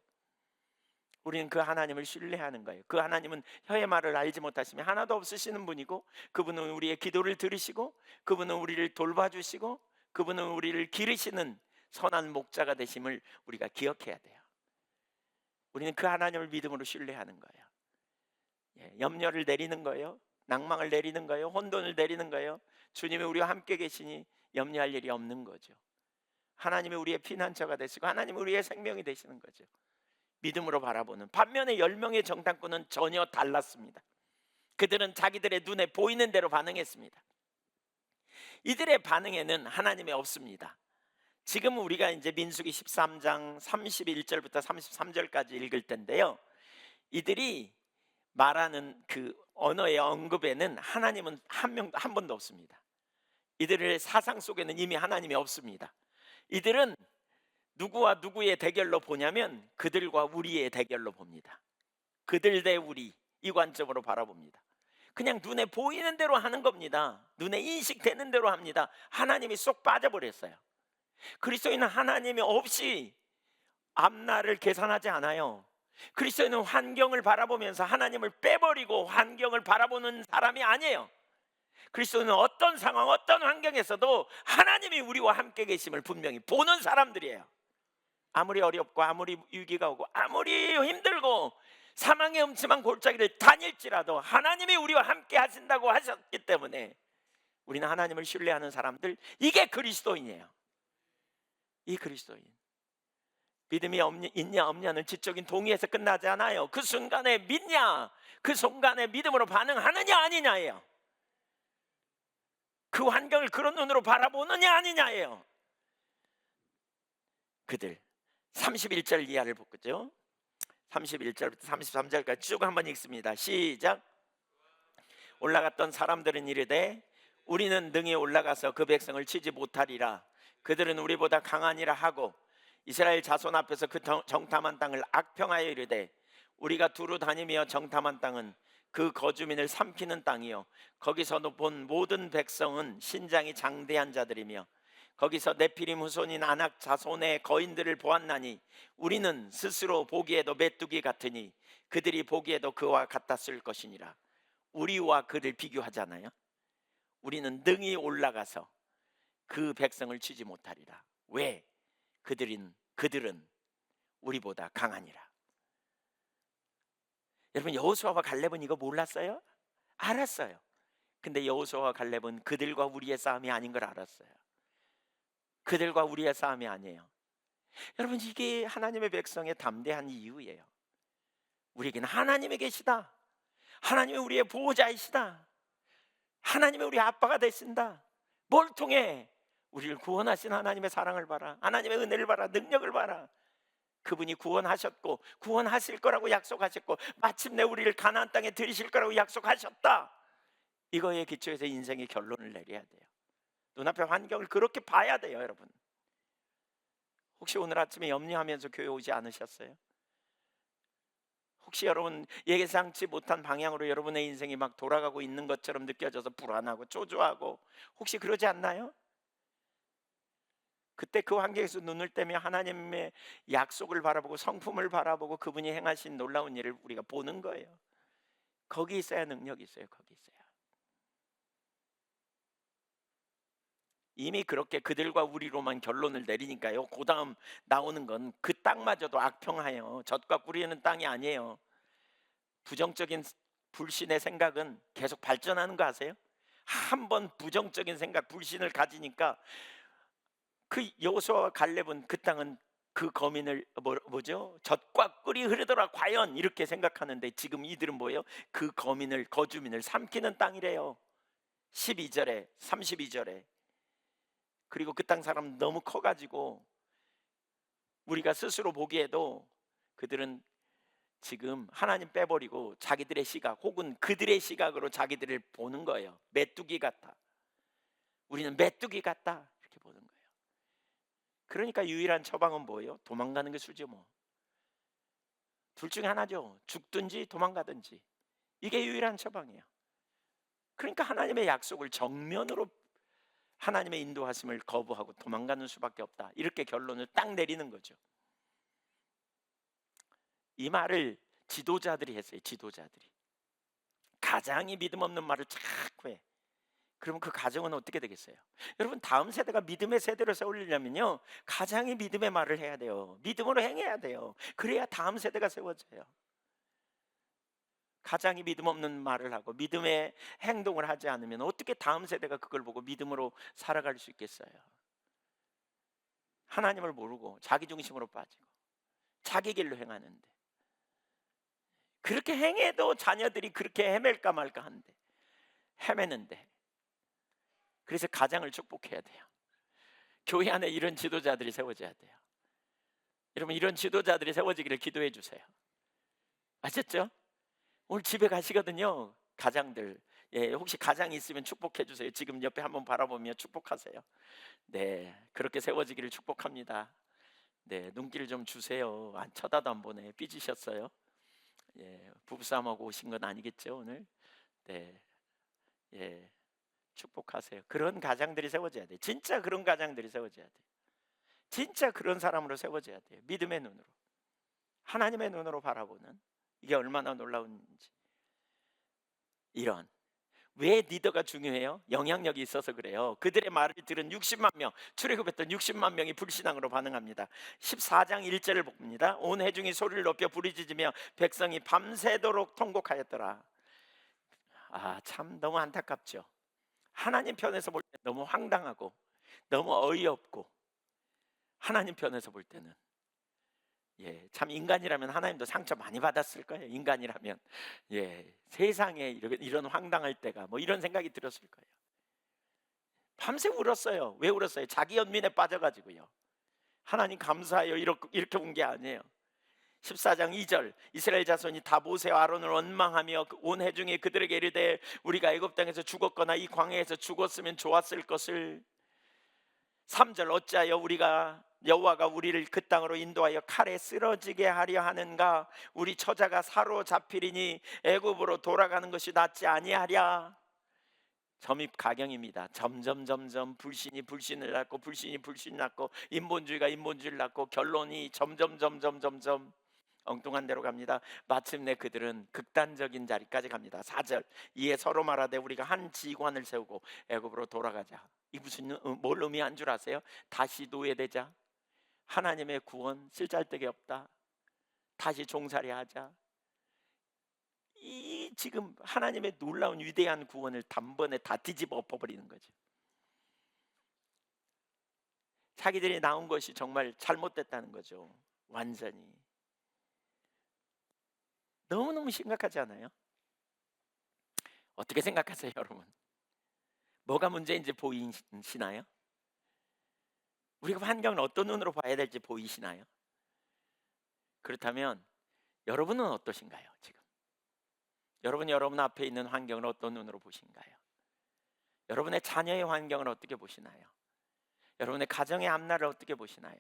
우리는 그 하나님을 신뢰하는 거예요. 그 하나님은 혀의 말을 알지 못하시면 하나도 없으시는 분이고, 그분은 우리의 기도를 들으시고, 그분은 우리를 돌봐주시고, 그분은 우리를 기르시는 선한 목자가 되심을 우리가 기억해야 돼요. 우리는 그 하나님을 믿음으로 신뢰하는 거예요. 염려를 내리는 거예요. 낭망을 내리는 거예요. 혼돈을 내리는 거예요. 주님이 우리와 함께 계시니 염려할 일이 없는 거죠. 하나님이 우리의 피난처가 되시고 하나님이 우리의 생명이 되시는 거죠. 믿음으로 바라보는. 반면에 10명의 정탐꾼은 전혀 달랐습니다. 그들은 자기들의 눈에 보이는 대로 반응했습니다. 이들의 반응에는 하나님이 없습니다. 지금 우리가 이제 민수기 13장 31절부터 33절까지 읽을 텐데요, 이들이 말하는 그 언어의 언급에는 하나님은 한 번도 없습니다. 이들의 사상 속에는 이미 하나님이 없습니다. 이들은 누구와 누구의 대결로 보냐면 그들과 우리의 대결로 봅니다. 그들 대 우리, 이 관점으로 바라봅니다. 그냥 눈에 보이는 대로 하는 겁니다. 눈에 인식되는 대로 합니다. 하나님이 쏙 빠져버렸어요. 그리스도인은 하나님이 없이 앞날을 계산하지 않아요. 그리스도인은 환경을 바라보면서 하나님을 빼버리고 환경을 바라보는 사람이 아니에요. 그리스도인은 어떤 상황, 어떤 환경에서도 하나님이 우리와 함께 계심을 분명히 보는 사람들이에요. 아무리 어렵고 아무리 위기가 오고 아무리 힘들고 사망의 음침한 골짜기를 다닐지라도 하나님이 우리와 함께 하신다고 하셨기 때문에 우리는 하나님을 신뢰하는 사람들, 이게 그리스도인이에요. 이 그리스도인. 믿음이 있냐 없냐는 지적인 동의에서 끝나지 않아요. 그 순간에 믿냐, 그 순간에 믿음으로 반응하느냐 아니냐예요. 그 환경을 그런 눈으로 바라보느냐 아니냐예요. 그들 31절 이하를 보죠. 31절부터 33절까지 쭉 한번 읽습니다. 시작. 올라갔던 사람들은 이르되 우리는 능히 올라가서 그 백성을 치지 못하리라. 그들은 우리보다 강하니라 하고 이스라엘 자손 앞에서 그 정탐한 땅을 악평하여 이르되 우리가 두루 다니며 정탐한 땅은 그 거주민을 삼키는 땅이요 거기서 본 모든 백성은 신장이 장대한 자들이며 거기서 네피림 후손인 아낙 자손의 거인들을 보았나니 우리는 스스로 보기에도 메뚜기 같으니 그들이 보기에도 그와 같았을 것이니라. 우리와 그를 비교하잖아요. 우리는 능히 올라가서 그 백성을 치지 못하리라. 왜? 그들은 우리보다 강하니라. 여러분, 여호수아와 갈렙은 이거 몰랐어요? 알았어요. 근데 여호수아와 갈렙은 그들과 우리의 싸움이 아닌 걸 알았어요. 그들과 우리의 싸움이 아니에요. 여러분, 이게 하나님의 백성의 담대한 이유예요. 우리에게는 하나님이 계시다. 하나님이 우리의 보호자이시다. 하나님이 우리 아빠가 되신다. 뭘 통해? 우리를 구원하신 하나님의 사랑을 봐라. 하나님의 은혜를 봐라. 능력을 봐라. 그분이 구원하셨고 구원하실 거라고 약속하셨고 마침내 우리를 가나안 땅에 들이실 거라고 약속하셨다. 이거에 기초해서 인생의 결론을 내려야 돼요. 눈앞의 환경을 그렇게 봐야 돼요. 여러분, 혹시 오늘 아침에 염려하면서 교회 오지 않으셨어요? 혹시 여러분 예상치 못한 방향으로 여러분의 인생이 막 돌아가고 있는 것처럼 느껴져서 불안하고 초조하고 혹시 그러지 않나요? 그때 그 환경에서 눈을 떼며 하나님의 약속을 바라보고 성품을 바라보고 그분이 행하신 놀라운 일을 우리가 보는 거예요. 거기 있어야 능력이 있어요. 거기 있어야. 이미 그렇게 그들과 우리로만 결론을 내리니까요, 그 다음 나오는 건 그 땅마저도 악평하여 젖과 꿀이는 땅이 아니에요. 부정적인 불신의 생각은 계속 발전하는 거 아세요? 한번 부정적인 생각, 불신을 가지니까 그 여호수아와 갈렙은 그 땅은 그 거민을 뭐죠? 젖과 꿀이 흐르더라 과연 이렇게 생각하는데 지금 이들은 뭐예요? 그 거민을 거주민을 삼키는 땅이래요. 12절에 32절에. 그리고 그 땅 사람 너무 커가지고 우리가 스스로 보기에도 그들은 지금 하나님 빼버리고 자기들의 시각 혹은 그들의 시각으로 자기들을 보는 거예요. 메뚜기 같다. 우리는 메뚜기 같다 이렇게 보는 거예요. 그러니까 유일한 처방은 뭐예요? 도망가는 게 수지 뭐. 둘 중에 하나죠. 죽든지 도망가든지. 이게 유일한 처방이에요. 그러니까 하나님의 약속을 정면으로 하나님의 인도하심을 거부하고 도망가는 수밖에 없다. 이렇게 결론을 딱 내리는 거죠. 이 말을 지도자들이 했어요. 지도자들이 가장 믿음 없는 말을 자꾸 해. 그러면 그 가정은 어떻게 되겠어요? 여러분, 다음 세대가 믿음의 세대로 세우려면요, 가장이 믿음의 말을 해야 돼요. 믿음으로 행해야 돼요. 그래야 다음 세대가 세워져요. 가장이 믿음 없는 말을 하고 믿음의 행동을 하지 않으면 어떻게 다음 세대가 그걸 보고 믿음으로 살아갈 수 있겠어요? 하나님을 모르고 자기 중심으로 빠지고 자기 길로 행하는데, 그렇게 행해도 자녀들이 그렇게 헤맬까 말까 한데, 헤매는데, 그래서 가장을 축복해야 돼요. 교회 안에 이런 지도자들이 세워져야 돼요. 여러분, 이런 지도자들이 세워지기를 기도해 주세요. 아셨죠? 오늘 집에 가시거든요, 가장들. 예, 혹시 가장이 있으면 축복해 주세요. 지금 옆에 한번 바라보며 축복하세요. 네, 그렇게 세워지기를 축복합니다. 네, 눈길 좀 주세요. 안 쳐다도 안 보네. 삐지셨어요? 예, 부부싸움하고 오신 건 아니겠죠 오늘? 네, 예, 축복하세요. 그런 가장들이 세워져야 돼. 진짜 그런 가장들이 세워져야 돼. 진짜 그런 사람으로 세워져야 돼요. 믿음의 눈으로, 하나님의 눈으로 바라보는, 이게 얼마나 놀라운지. 이런, 왜 리더가 중요해요? 영향력이 있어서 그래요. 그들의 말을 들은 60만 명, 출애굽했던 60만 명이 불신앙으로 반응합니다. 14장 1절을 봅니다. 온 회중이 소리를 높여 부르짖으며 백성이 밤새도록 통곡하였더라. 아, 참 너무 안타깝죠. 하나님 편에서 볼 때 너무 황당하고 너무 어이없고, 하나님 편에서 볼 때는, 예, 참 인간이라면 하나님도 상처 많이 받았을 거예요. 인간이라면, 예, 세상에 이런 황당할 때가 뭐 이런 생각이 들었을 거예요. 밤새 울었어요. 왜 울었어요? 자기 연민에 빠져가지고요. 하나님 감사해요, 이렇게 운 게 아니에요. 14장 2절, 이스라엘 자손이 다 모세와 아론을 원망하며 온 회중이 그들에게 이르되 우리가 애굽 땅에서 죽었거나 이 광야에서 죽었으면 좋았을 것을. 3절, 어찌하여 우리가 여호와가 우리를 그 땅으로 인도하여 칼에 쓰러지게 하려 하는가? 우리 처자가 사로잡히리니 애굽으로 돌아가는 것이 낫지 아니하랴. 점입 가경입니다. 점점 불신이 불신을 낳고 불신이 불신을 낳고 인본주의가 인본주의를 낳고 결론이 점점 엉뚱한 데로 갑니다. 마침내 그들은 극단적인 자리까지 갑니다. 4절, 이에 서로 말하되 우리가 한 지관을 세우고 애굽으로 돌아가자. 이 무슨 뭘 의미한 줄 아세요? 다시 노예되자, 하나님의 구원 쓸잘데기 없다, 다시 종살이하자. 이 지금 하나님의 놀라운 위대한 구원을 단번에 다 뒤집어 엎어버리는 거죠. 자기들이 나온 것이 정말 잘못됐다는 거죠. 완전히. 너무너무 심각하지 않아요? 어떻게 생각하세요, 여러분? 뭐가 문제인지 보이시나요? 우리가 환경을 어떤 눈으로 봐야 될지 보이시나요? 그렇다면 여러분은 어떠신가요, 지금? 여러분 앞에 있는 환경을 어떤 눈으로 보신가요? 여러분의 자녀의 환경을 어떻게 보시나요? 여러분의 가정의 앞날을 어떻게 보시나요?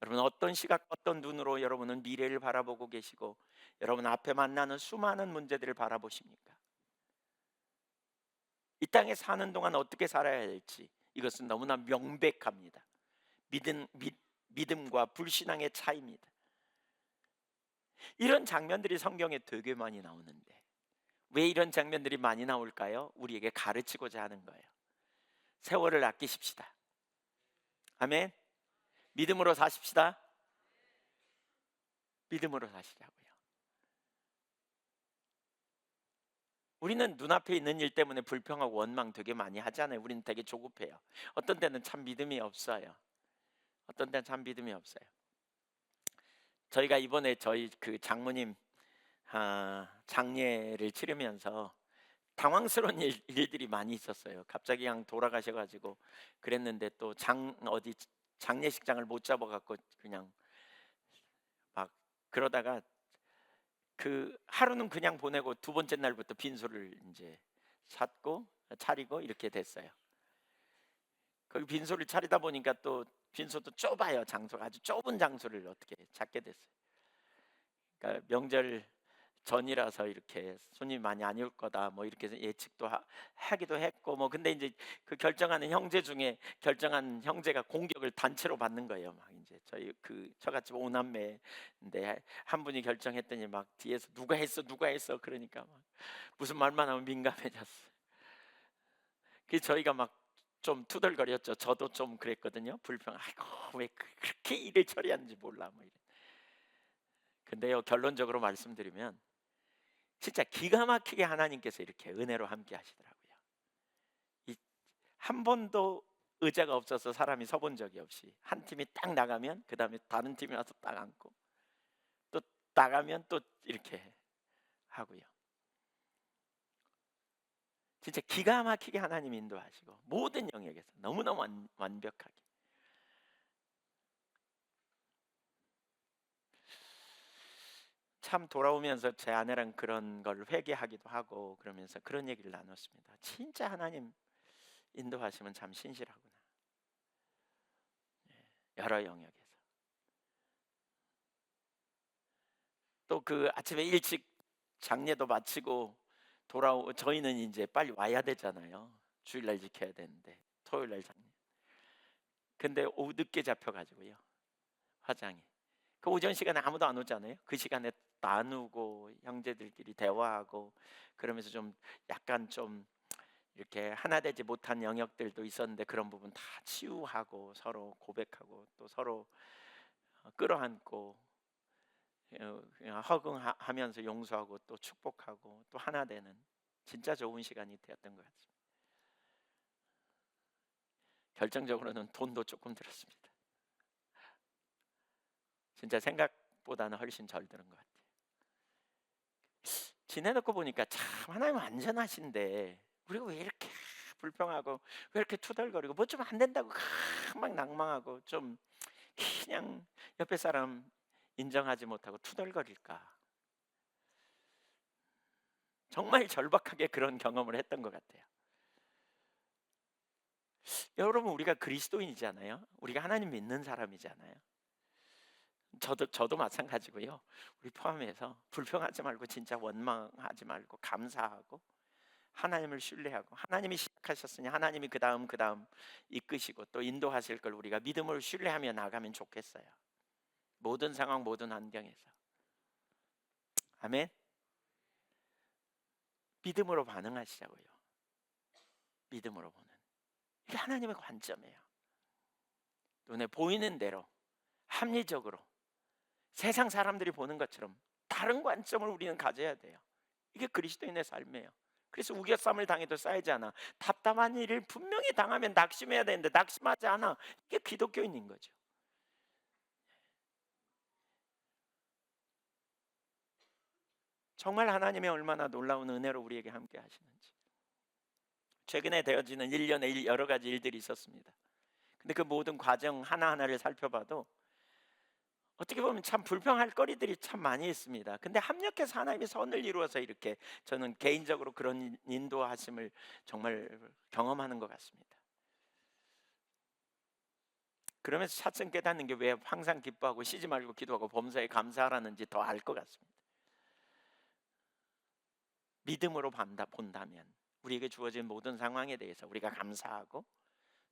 여러분, 어떤 시각, 어떤 눈으로 여러분은 미래를 바라보고 계시고 여러분 앞에 만나는 수많은 문제들을 바라보십니까? 이 땅에 사는 동안 어떻게 살아야 할지, 이것은 너무나 명백합니다. 믿음과 불신앙의 차이입니다. 이런 장면들이 성경에 되게 많이 나오는데 왜 이런 장면들이 많이 나올까요? 우리에게 가르치고자 하는 거예요. 세월을 아끼십시다. 아멘. 믿음으로 사십시다. 믿음으로 사시자고요. 우리는 눈앞에 있는 일 때문에 불평하고 원망 되게 많이 하잖아요. 우리는 되게 조급해요. 어떤 때는 참 믿음이 없어요. 어떤 때는 참 믿음이 없어요. 저희가 이번에 저희 그 장모님 장례를 치르면서 당황스러운 일들이 많이 있었어요. 갑자기 그냥 돌아가셔가지고 그랬는데 또 어디 장례식장을 못 잡아갖고 그냥 막 그러다가 그 하루는 그냥 보내고 두 번째 날부터 빈소를 이제 찾고 차리고 이렇게 됐어요. 거기 빈소를 차리다 보니까 또 빈소도 좁아요. 장소가 아주 좁은 장소를 어떻게 찾게 됐어요. 그러니까 명절 전이라서 이렇게 손님이 많이 안 올 거다 뭐 이렇게 예측도 하기도 했고 뭐, 근데 이제 그 결정하는 형제 중에 결정한 형제가 공격을 단체로 받는 거예요. 막 이제 저희 그 저같이 5남매인데 한 분이 결정했더니 막 뒤에서 누가 했어 그러니까 막 무슨 말만 하면 민감해졌어. 그래서 저희가 막 좀 투덜거렸죠. 저도 좀 그랬거든요. 불평. 아이고 왜 그렇게 일을 처리하는지 몰라 뭐 이래. 근데요, 결론적으로 말씀드리면 진짜 기가 막히게 하나님께서 이렇게 은혜로 함께 하시더라고요. 한 번도 의자가 없어서 사람이 서본 적이 없이 한 팀이 딱 나가면 그 다음에 다른 팀이 와서 딱 앉고 또 나가면 또 이렇게 하고요. 진짜 기가 막히게 하나님 인도하시고 모든 영역에서 너무너무 완벽하게. 참 돌아오면서 제 아내랑 그런 걸 회개하기도 하고 그러면서 그런 얘기를 나눴습니다. 진짜 하나님 인도하시면 참 신실하구나. 여러 영역에서. 또 그 아침에 일찍 장례도 마치고 저희는 이제 빨리 와야 되잖아요. 주일날 지켜야 되는데 토요일날 장례. 근데 오후 늦게 잡혀가지고요, 화장이. 그 오전 시간에 아무도 안 오잖아요. 그 시간에 나누고 형제들끼리 대화하고 그러면서 좀 약간 좀 이렇게 하나 되지 못한 영역들도 있었는데 그런 부분 다 치유하고 서로 고백하고 또 서로 끌어안고 그냥 허공하면서 용서하고 또 축복하고 또 하나 되는 진짜 좋은 시간이 되었던 것 같습니다. 결정적으로는 돈도 조금 들었습니다. 진짜 생각보다는 훨씬 덜 드는 것 같아요. 지내놓고 보니까 참 하나님 안전하신데 우리가 왜 이렇게 불평하고 왜 이렇게 투덜거리고 뭐 좀 안 된다고 막 낭망하고 좀 그냥 옆에 사람 인정하지 못하고 투덜거릴까. 정말 절박하게 그런 경험을 했던 것 같아요. 여러분, 우리가 그리스도인이잖아요. 우리가 하나님 믿는 사람이잖아요. 저도 마찬가지고요. 우리 포함해서 불평하지 말고 진짜 원망하지 말고 감사하고 하나님을 신뢰하고 하나님이 시작하셨으니 하나님이 그 다음 이끄시고 또 인도하실 걸 우리가 믿음으로 신뢰하며 나가면 좋겠어요. 모든 상황 모든 환경에서. 아멘. 믿음으로 반응하시자고요. 믿음으로 보는. 이게 하나님의 관점이에요. 눈에 보이는 대로 합리적으로 세상 사람들이 보는 것처럼 다른 관점을 우리는 가져야 돼요. 이게 그리스도인의 삶이에요. 그래서 우겨쌈을 당해도 쌓이지 않아. 답답한 일을 분명히 당하면 낙심해야 되는데 낙심하지 않아. 이게 기독교인인 거죠. 정말 하나님의 얼마나 놀라운 은혜로 우리에게 함께 하시는지. 최근에 되어지는 일련의 여러 가지 일들이 있었습니다. 근데 그 모든 과정 하나하나를 살펴봐도 어떻게 보면 참 불평할 거리들이 참 많이 있습니다. 근데 합력해서 하나님의 선을 이루어서 이렇게 저는 개인적으로 그런 인도하심을 정말 경험하는 것 같습니다. 그러면서 차츰 깨닫는 게 왜 항상 기뻐하고 쉬지 말고 기도하고 범사에 감사하라는지 더 알 것 같습니다. 믿음으로 본다면 우리에게 주어진 모든 상황에 대해서 우리가 감사하고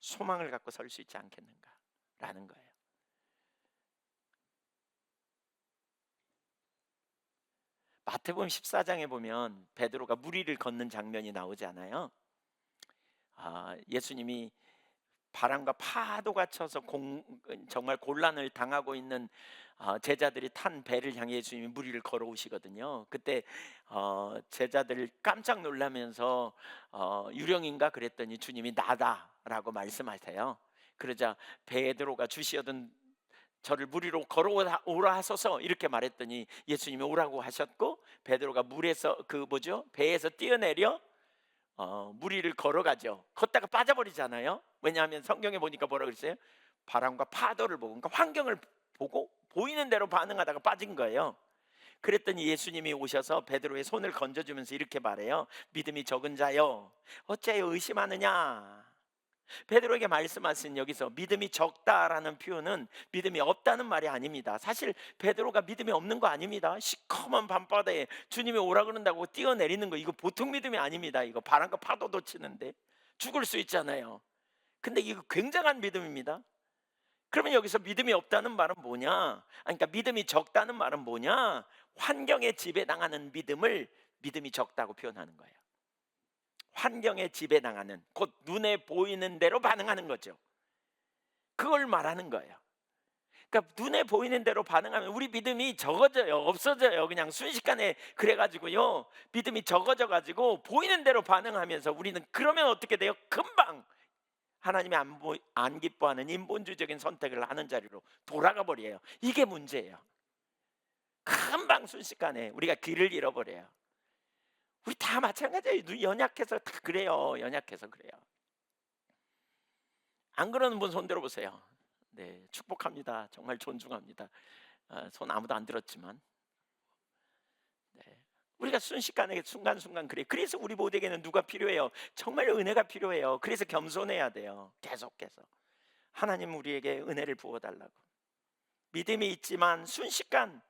소망을 갖고 설 수 있지 않겠는가라는 거예요. 마태복음 14장에 보면 베드로가 물 위를 걷는 장면이 나오잖아요. 예수님이 바람과 파도가 쳐서 정말 곤란을 당하고 있는 제자들이 탄 배를 향해 예수님이 물 위를 걸어오시거든요. 그때 제자들 깜짝 놀라면서 유령인가 그랬더니 주님이 나다라고 말씀하세요. 그러자 베드로가 주시어든 저를 물 위로 걸어오라 하소서 이렇게 말했더니 예수님이 오라고 하셨고 베드로가 물에서 배에서 뛰어내려 물 위를 걸어가죠. 걷다가 빠져버리잖아요. 왜냐하면 성경에 보니까 뭐라 그랬어요? 바람과 파도를 보고, 그러니까 환경을 보고 보이는 대로 반응하다가 빠진 거예요. 그랬더니 예수님이 오셔서 베드로의 손을 건져주면서 이렇게 말해요. 믿음이 적은 자여 어찌하여 의심하느냐. 베드로에게 말씀하신 여기서 믿음이 적다라는 표현은 믿음이 없다는 말이 아닙니다. 사실 베드로가 믿음이 없는 거 아닙니다. 시커먼 밤바다에 주님이 오라 그런다고 뛰어내리는 거 이거 보통 믿음이 아닙니다. 이거 바람과 파도도 치는데 죽을 수 있잖아요. 근데 이거 굉장한 믿음입니다. 그러면 여기서 믿음이 없다는 말은 뭐냐? 그러니까 믿음이 적다는 말은 뭐냐? 환경에 지배당하는 믿음이 적다고 표현하는 거예요. 환경에 지배당하는, 곧 눈에 보이는 대로 반응하는 거죠. 그걸 말하는 거예요. 그러니까 눈에 보이는 대로 반응하면 우리 믿음이 적어져요, 없어져요. 그냥 순식간에. 그래가지고요, 믿음이 적어져 가지고 보이는 대로 반응하면서 우리는 그러면 어떻게 돼요? 금방 하나님이 안 기뻐하는 인본주의적인 선택을 하는 자리로 돌아가 버려요. 이게 문제예요. 금방 순식간에 우리가 길을 잃어버려요. 우리 다 마찬가지예요. 연약해서 다 그래요. 연약해서 그래요. 안 그러는 분 손 들어보세요. 네, 축복합니다. 정말 존중합니다. 손 아무도 안 들었지만, 네. 우리가 순식간에 순간순간 그래. 그래서 우리 모두에게는 누가 필요해요? 정말 은혜가 필요해요. 그래서 겸손해야 돼요. 계속해서 하나님 우리에게 은혜를 부어달라고. 믿음이 있지만 순식간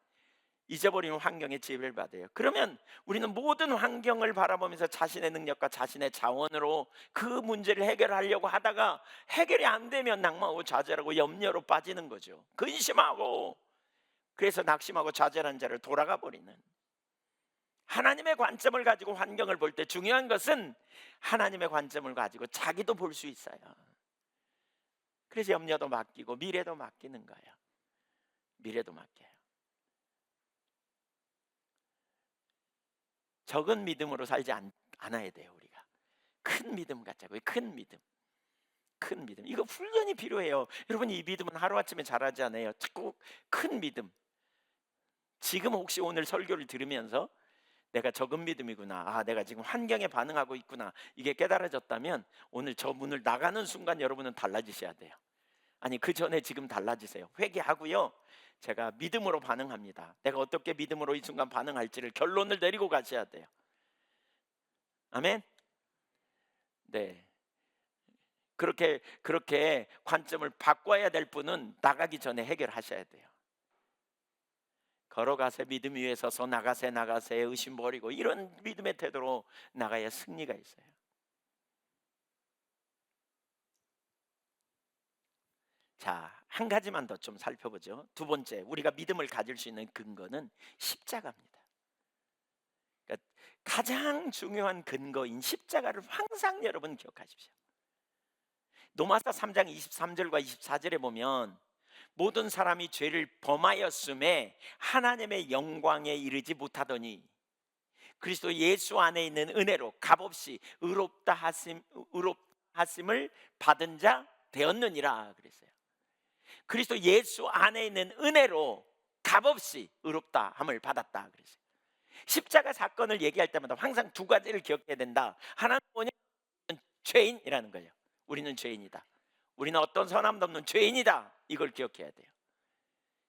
잊어버리는 환경에 지배를 받아요. 그러면 우리는 모든 환경을 바라보면서 자신의 능력과 자신의 자원으로 그 문제를 해결하려고 하다가 해결이 안 되면 낙망하고 좌절하고 염려로 빠지는 거죠. 근심하고, 그래서 낙심하고 좌절한 자를 돌아가 버리는. 하나님의 관점을 가지고 환경을 볼 때 중요한 것은 하나님의 관점을 가지고 자기도 볼 수 있어요. 그래서 염려도 맡기고 미래도 맡기는 거예요. 미래도 맡겨요. 적은 믿음으로 살지 않아야 돼요. 우리가 큰 믿음 갖자고요. 큰 믿음. 큰 믿음. 이거 훈련이 필요해요. 여러분, 이 믿음은 하루아침에 자라지 않아요. 자꾸 큰 믿음. 지금 혹시 오늘 설교를 들으면서 내가 적은 믿음이구나, 내가 지금 환경에 반응하고 있구나, 이게 깨달아졌다면 오늘 저 문을 나가는 순간 여러분은 달라지셔야 돼요. 아니, 그 전에 지금 달라지세요. 회개하고요, 제가 믿음으로 반응합니다. 내가 어떻게 믿음으로 이 순간 반응할지를 결론을 내리고 가셔야 돼요. 아멘. 네, 그렇게 관점을 바꿔야 될 분은 나가기 전에 해결하셔야 돼요. 걸어가세, 믿음 위에 서서 나가세 의심 버리고, 이런 믿음의 태도로 나가야 승리가 있어요. 자, 한 가지만 더 좀 살펴보죠. 두 번째, 우리가 믿음을 가질 수 있는 근거는 십자가입니다. 그러니까 가장 중요한 근거인 십자가를 항상 여러분 기억하십시오. 로마서 3장 23절과 24절에 보면 모든 사람이 죄를 범하였음에 하나님의 영광에 이르지 못하더니 그리스도 예수 안에 있는 은혜로 값없이 의롭다 하심을 받은 자 되었느니라 그랬어요. 그리스도 예수 안에 있는 은혜로 값없이 의롭다 함을 받았다 그랬어요. 십자가 사건을 얘기할 때마다 항상 두 가지를 기억해야 된다. 하나는 뭐냐? 죄인이라는 거예요. 우리는 죄인이다. 우리는 어떤 선함도 없는 죄인이다. 이걸 기억해야 돼요.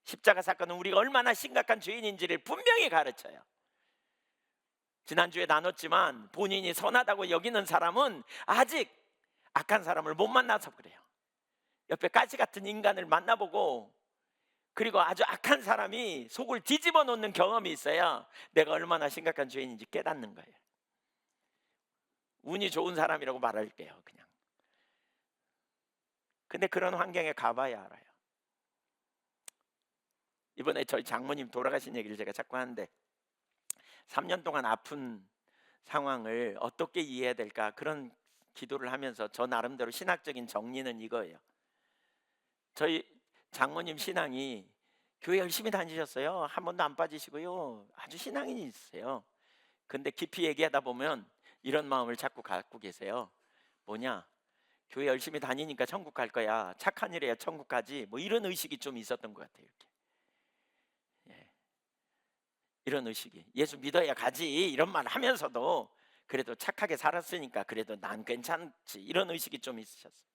십자가 사건은 우리가 얼마나 심각한 죄인인지를 분명히 가르쳐요. 지난주에 나눴지만 본인이 선하다고 여기는 사람은 아직 악한 사람을 못 만나서 그래요. 옆에 가시 같은 인간을 만나보고, 그리고 아주 악한 사람이 속을 뒤집어 놓는 경험이 있어야 내가 얼마나 심각한 죄인인지 깨닫는 거예요. 운이 좋은 사람이라고 말할게요, 그냥. 근데 그런 환경에 가봐야 알아요. 이번에 저희 장모님 돌아가신 얘기를 제가 자꾸 하는데, 3년 동안 아픈 상황을 어떻게 이해해야 될까, 그런 기도를 하면서 저 나름대로 신학적인 정리는 이거예요. 저희 장모님 신앙이, 교회 열심히 다니셨어요. 한 번도 안 빠지시고요. 아주 신앙인이 있으세요. 근데 깊이 얘기하다 보면 이런 마음을 자꾸 갖고 계세요. 뭐냐? 교회 열심히 다니니까 천국 갈 거야. 착한 일해야 천국 가지. 뭐 이런 의식이 좀 있었던 것 같아요. 이렇게. 예. 이런 의식이, 예수 믿어야 가지 이런 말 하면서도 그래도 착하게 살았으니까 그래도 난 괜찮지, 이런 의식이 좀 있으셨어요.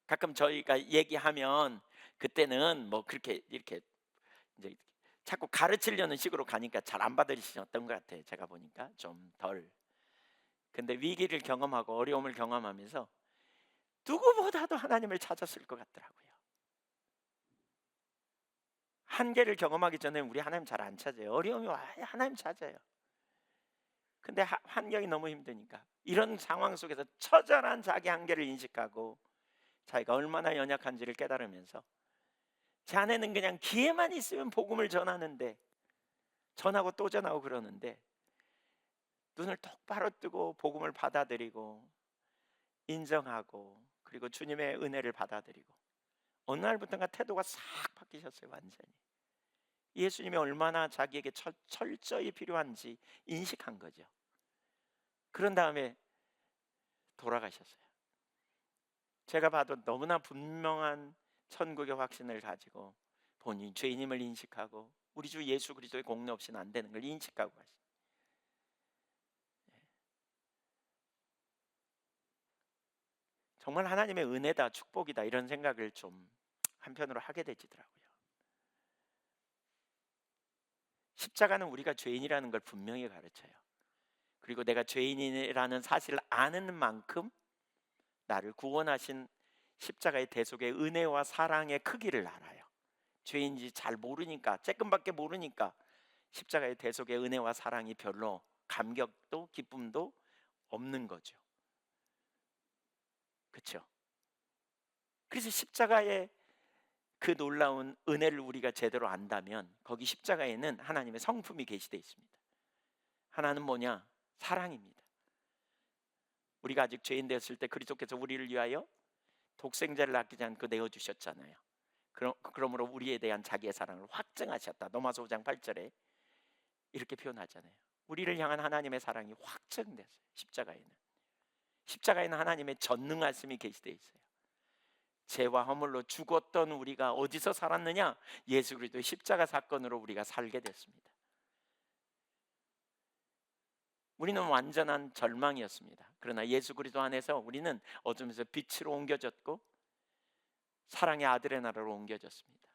가끔 저희가 얘기하면 그때는 뭐 그렇게 이렇게 이제 자꾸 가르치려는 식으로 가니까 잘 안 받으셨던 것 같아요. 제가 보니까 좀 덜. 근데 위기를 경험하고 어려움을 경험하면서 누구보다도 하나님을 찾았을 것 같더라고요. 한계를 경험하기 전에 우리 하나님 잘 안 찾아요. 어려움이 와야 하나님 찾아요. 근데 환경이 너무 힘드니까 이런 상황 속에서 처절한 자기 한계를 인식하고 자기가 얼마나 연약한지를 깨달으면서, 제 안에는 그냥 기회만 있으면 복음을 전하는데, 전하고 또 전하고 그러는데 눈을 똑바로 뜨고 복음을 받아들이고 인정하고 그리고 주님의 은혜를 받아들이고 어느 날부터인가 태도가 싹 바뀌셨어요. 완전히 예수님이 얼마나 자기에게 철저히 필요한지 인식한 거죠. 그런 다음에 돌아가셨어요. 제가 봐도 너무나 분명한 천국의 확신을 가지고 본인 죄인임을 인식하고 우리 주 예수 그리스도의 공로 없이는 안 되는 걸 인식하고 가시죠. 정말 하나님의 은혜다, 축복이다, 이런 생각을 좀 한편으로 하게 되지더라고요. 십자가는 우리가 죄인이라는 걸 분명히 가르쳐요. 그리고 내가 죄인이라는 사실을 아는 만큼 나를 구원하신 십자가의 대속의 은혜와 사랑의 크기를 알아요. 죄인인지 잘 모르니까, 조금밖에 모르니까 십자가의 대속의 은혜와 사랑이 별로 감격도 기쁨도 없는 거죠. 그렇죠? 그래서 십자가의 그 놀라운 은혜를 우리가 제대로 안다면 거기 십자가에는 하나님의 성품이 계시되어 있습니다. 하나는 뭐냐? 사랑입니다. 우리가 아직 죄인 되었을 때 그리스도께서 우리를 위하여 독생자를 아끼지 않고 내어주셨잖아요. 그러므로 우리에 대한 자기의 사랑을 확증하셨다. 로마서 5장 8절에 이렇게 표현하잖아요. 우리를 향한 하나님의 사랑이 확증됐어요. 십자가에는 하나님의 전능하심이 계시되어 있어요. 죄와 허물로 죽었던 우리가 어디서 살았느냐? 예수 그리스도의 십자가 사건으로 우리가 살게 됐습니다. 우리는 완전한 절망이었습니다. 그러나 예수 그리스도 안에서 우리는 어둠에서 빛으로 옮겨졌고 사랑의 아들의 나라로 옮겨졌습니다.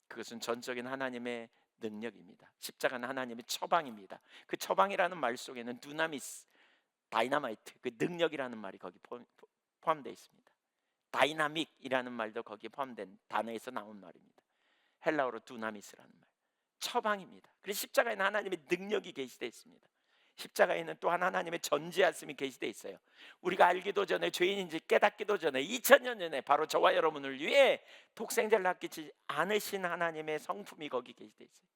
그것은 전적인 하나님의 능력입니다. 십자가는 하나님의 처방입니다. 그 처방이라는 말 속에는 두나미스, 다이나마이트, 그 능력이라는 말이 거기 포함되어 있습니다. 다이나믹이라는 말도 거기에 포함된 단어에서 나온 말입니다. 헬라어로 두나미스라는 말, 처방입니다. 그래서 십자가에는 하나님의 능력이 계시되어 있습니다. 십자가에는 또한 하나님의 전지하심이 계시되어 있어요. 우리가 알기도 전에, 죄인인지 깨닫기도 전에, 2000년 전에 바로 저와 여러분을 위해 독생자를 아끼지 않으신 하나님의 성품이 거기 계시되어 있어요.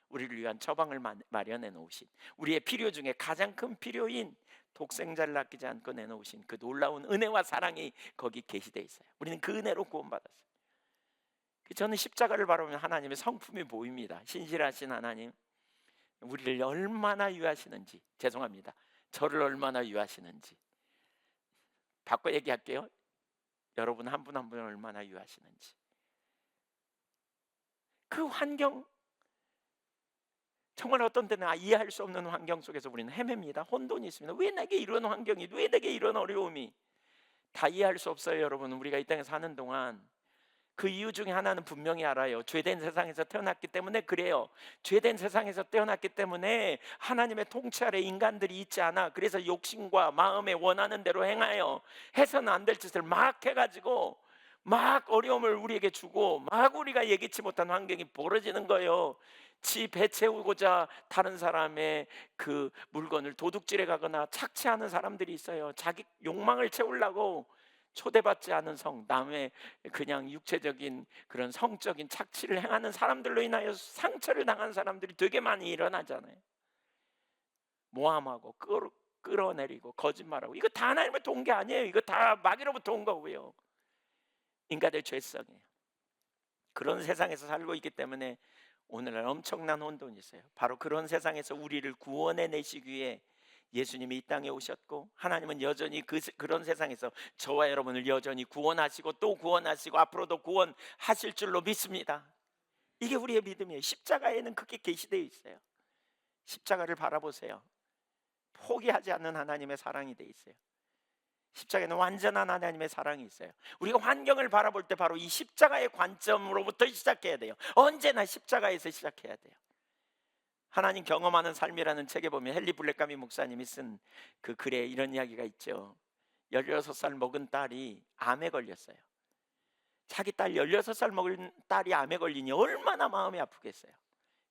우리를 위한 처방을 마련해 놓으신, 우리의 필요 중에 가장 큰 필요인 독생자를 아끼지 않고 내놓으신 그 놀라운 은혜와 사랑이 거기 계시되어 있어요. 우리는 그 은혜로 구원받았어요. 저는 십자가를 바라보면 하나님의 성품이 보입니다. 신실하신 하나님, 우리를 얼마나 유하시는지, 죄송합니다, 저를 얼마나 유하시는지 바꿔 얘기할게요. 여러분 한 분 한 분을 얼마나 유하시는지. 그 환경, 정말 어떤 때는 이해할 수 없는 환경 속에서 우리는 헤맵니다. 혼돈이 있습니다. 왜 내게 이런 환경이, 왜 내게 이런 어려움이, 다 이해할 수 없어요. 여러분, 우리가 이 땅에 사는 동안 그 이유 중에 하나는 분명히 알아요. 죄된 세상에서 태어났기 때문에 그래요. 죄된 세상에서 태어났기 때문에 하나님의 통치 아래 인간들이 있지 않아. 그래서 욕심과 마음에 원하는 대로 행하여 해서는 안 될 짓을 막 해가지고 막 어려움을 우리에게 주고 막 우리가 예기치 못한 환경이 벌어지는 거예요. 지 배 채우고자 다른 사람의 그 물건을 도둑질해 가거나 착취하는 사람들이 있어요. 자기 욕망을 채우려고 초대받지 않은 성, 남의 그냥 육체적인 그런 성적인 착취를 행하는 사람들로 인하여 상처를 당한 사람들이 되게 많이 일어나잖아요. 모함하고 끌어내리고 거짓말하고, 이거 다 하나님의 도운 게 아니에요. 이거 다 마귀로부터 온 거고요. 인간의 죄성이에요. 그런 세상에서 살고 있기 때문에 오늘날 엄청난 혼돈이 있어요. 바로 그런 세상에서 우리를 구원해 내시기 위해 예수님이 이 땅에 오셨고, 하나님은 여전히 그런 세상에서 저와 여러분을 여전히 구원하시고 또 구원하시고 앞으로도 구원하실 줄로 믿습니다. 이게 우리의 믿음이에요. 십자가에는 그게 계시되어 있어요. 십자가를 바라보세요. 포기하지 않는 하나님의 사랑이 되어 있어요. 십자가에는 완전한 하나님의 사랑이 있어요. 우리가 환경을 바라볼 때 바로 이 십자가의 관점으로부터 시작해야 돼요. 언제나 십자가에서 시작해야 돼요. 하나님 경험하는 삶이라는 책에 보면 헨리 블랙카미 목사님이 쓴 그 글에 이런 이야기가 있죠. 16살 먹은 딸이 암에 걸렸어요. 자기 딸 16살 먹은 딸이 암에 걸리니 얼마나 마음이 아프겠어요.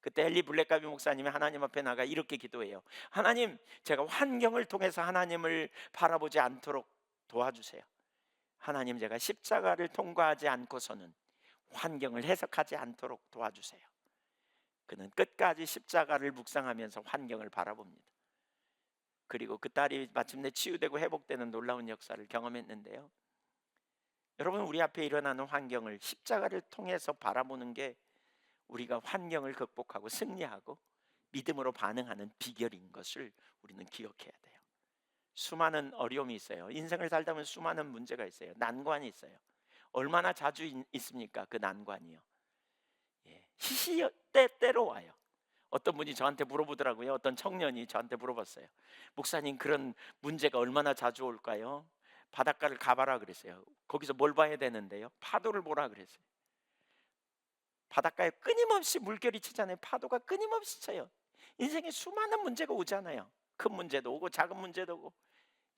그때 헨리 블랙카미 목사님이 하나님 앞에 나가 이렇게 기도해요. 하나님, 제가 환경을 통해서 하나님을 바라보지 않도록 도와주세요. 하나님, 제가 십자가를 통과하지 않고서는 환경을 해석하지 않도록 도와주세요. 그는 끝까지 십자가를 묵상하면서 환경을 바라봅니다. 그리고 그 딸이 마침내 치유되고 회복되는 놀라운 역사를 경험했는데요. 여러분, 우리 앞에 일어나는 환경을 십자가를 통해서 바라보는 게 우리가 환경을 극복하고 승리하고 믿음으로 반응하는 비결인 것을 우리는 기억해야 돼요. 수많은 어려움이 있어요. 인생을 살다 보면 수많은 문제가 있어요. 난관이 있어요. 얼마나 자주 있습니까? 그 난관이요. 시시때때로 와요. 어떤 분이 저한테 물어보더라고요. 어떤 청년이 저한테 물어봤어요. 목사님, 그런 문제가 얼마나 자주 올까요? 바닷가를 가봐라 그랬어요. 거기서 뭘 봐야 되는데요? 파도를 보라 그랬어요. 바닷가에 끊임없이 물결이 치잖아요. 파도가 끊임없이 쳐요. 인생에 수많은 문제가 오잖아요. 큰 문제도 오고 작은 문제도 오고.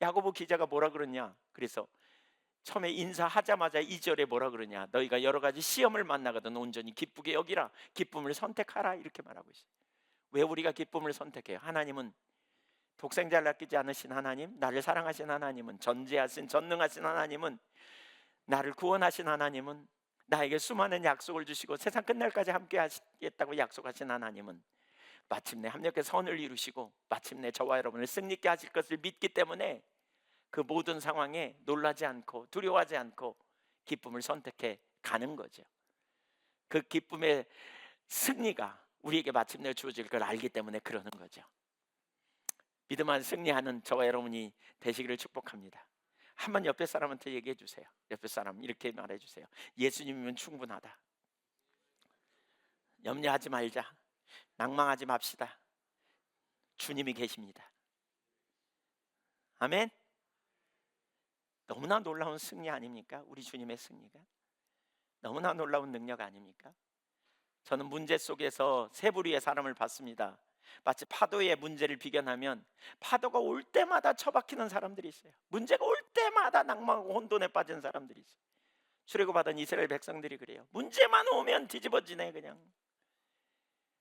야고보 기자가 뭐라 그러냐? 그래서 처음에 인사하자마자 2절에 뭐라 그러냐? 너희가 여러 가지 시험을 만나거든 온전히 기쁘게 여기라. 기쁨을 선택하라. 이렇게 말하고 있어요. 왜 우리가 기쁨을 선택해요? 하나님은 독생자를 아끼지 않으신 하나님, 나를 사랑하신 하나님은, 전지하신 전능하신 하나님은, 나를 구원하신 하나님은, 나에게 수많은 약속을 주시고 세상 끝날까지 함께 하시겠다고 약속하신 하나님은 마침내 합력해 선을 이루시고 마침내 저와 여러분을 승리케 하실 것을 믿기 때문에 그 모든 상황에 놀라지 않고 두려워하지 않고 기쁨을 선택해 가는 거죠. 그 기쁨의 승리가 우리에게 마침내 주어질 걸 알기 때문에 그러는 거죠. 믿음 안 승리하는 저와 여러분이 되시기를 축복합니다. 한번 옆에 사람한테 얘기해 주세요. 옆에 사람 이렇게 말해 주세요. 예수님이면 충분하다. 염려하지 말자. 낭망하지 맙시다. 주님이 계십니다. 아멘. 너무나 놀라운 승리 아닙니까? 우리 주님의 승리가 너무나 놀라운 능력 아닙니까? 저는 문제 속에서 세 부류의 사람을 봤습니다. 마치 파도의 문제를 비견하면 파도가 올 때마다 처박히는 사람들이 있어요. 문제가 올 때마다 낭망하고 혼돈에 빠진 사람들이 있어요. 출애굽하던 이스라엘 백성들이 그래요. 문제만 오면 뒤집어지네. 그냥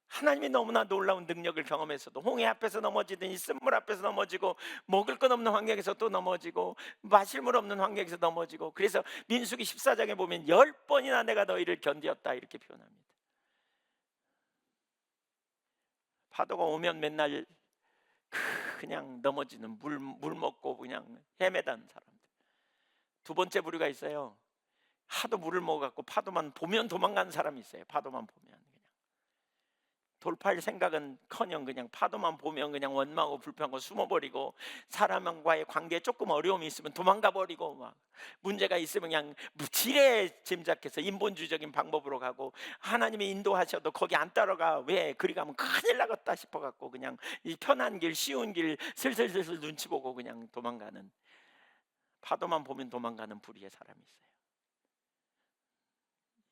하나님이 너무나 놀라운 능력을 경험해서도 홍해 앞에서 넘어지더니 쓴물 앞에서 넘어지고 먹을 것 없는 환경에서 또 넘어지고 마실 물 없는 환경에서 넘어지고, 그래서 민수기 14장에 보면 10번이나 내가 너희를 견디었다 이렇게 표현합니다. 파도가 오면 맨날 그냥 넘어지는 물 먹고 그냥 헤매다는 사람들. 두 번째 부류가 있어요. 하도 물을 먹어갖고 파도만 보면 도망가는 사람이 있어요. 파도만 보면 그냥 돌파할 생각은 커녕 그냥 파도만 보면 그냥 원망하고 불평하고 숨어버리고, 사람과의 관계에 조금 어려움이 있으면 도망가버리고, 막 문제가 있으면 그냥 지레 짐작해서 인본주의적인 방법으로 가고, 하나님이 인도하셔도 거기 안 따라가. 왜? 그리 가면 큰일 나겠다 싶어갖고 그냥 이 편한 길 쉬운 길 슬슬슬슬 눈치 보고 그냥 도망가는, 파도만 보면 도망가는 부류의 사람이 있어요.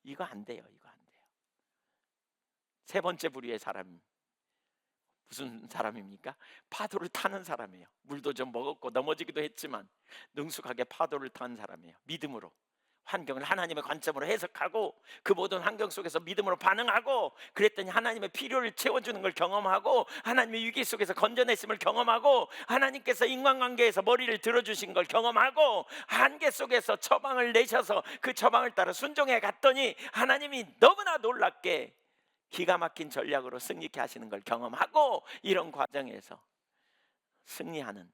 이거 안 돼요. 이거 안 돼요. 세 번째 부류의 사람, 무슨 사람입니까? 파도를 타는 사람이에요. 물도 좀 먹었고 넘어지기도 했지만 능숙하게 파도를 타는 사람이에요. 믿음으로 환경을 하나님의 관점으로 해석하고 그 모든 환경 속에서 믿음으로 반응하고, 그랬더니 하나님의 필요를 채워주는 걸 경험하고, 하나님의 위기 속에서 건져냈음을 경험하고, 하나님께서 인간관계에서 머리를 들어주신 걸 경험하고, 한계 속에서 처방을 내셔서 그 처방을 따라 순종해 갔더니 하나님이 너무나 놀랍게 기가 막힌 전략으로 승리케 하시는 걸 경험하고, 이런 과정에서 승리하는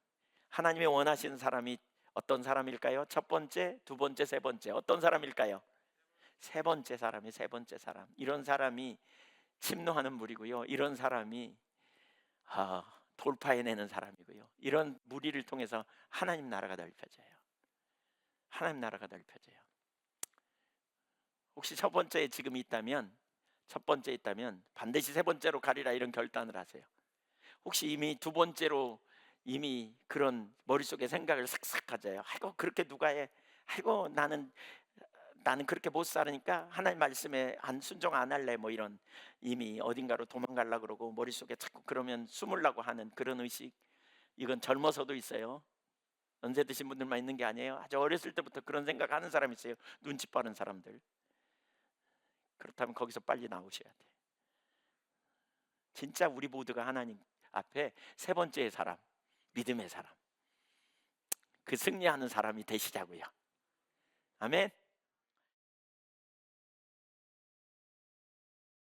하나님의 원하시는 사람이 어떤 사람일까요? 첫 번째, 두 번째, 세 번째. 어떤 사람일까요? 세 번째 사람이 세 번째 사람. 이런 사람이 침노하는 무리고요. 이런 사람이 돌파해내는 사람이고요. 이런 무리를 통해서 하나님 나라가 넓혀져요. 하나님 나라가 넓혀져요. 혹시 첫 번째에 지금 있다면, 첫 번째 있다면 반드시 세 번째로 가리라 이런 결단을 하세요. 혹시 이미 두 번째로 이미 그런 머릿속에 생각을 싹싹 가져요. 아이고 그렇게 누가 해? 아이고 나는 그렇게 못 살으니까 하나님 말씀에 안 순종 안 할래, 뭐 이런, 이미 어딘가로 도망가려고 그러고 머릿속에 자꾸 그러면 숨으려고 하는 그런 의식. 이건 젊어서도 있어요. 연세 드신 분들만 있는 게 아니에요. 아주 어렸을 때부터 그런 생각하는 사람이 있어요. 눈치 빠른 사람들. 그렇다면 거기서 빨리 나오셔야 돼. 진짜 우리 모두가 하나님 앞에 세 번째의 사람, 믿음의 사람, 그 승리하는 사람이 되시자고요. 아멘.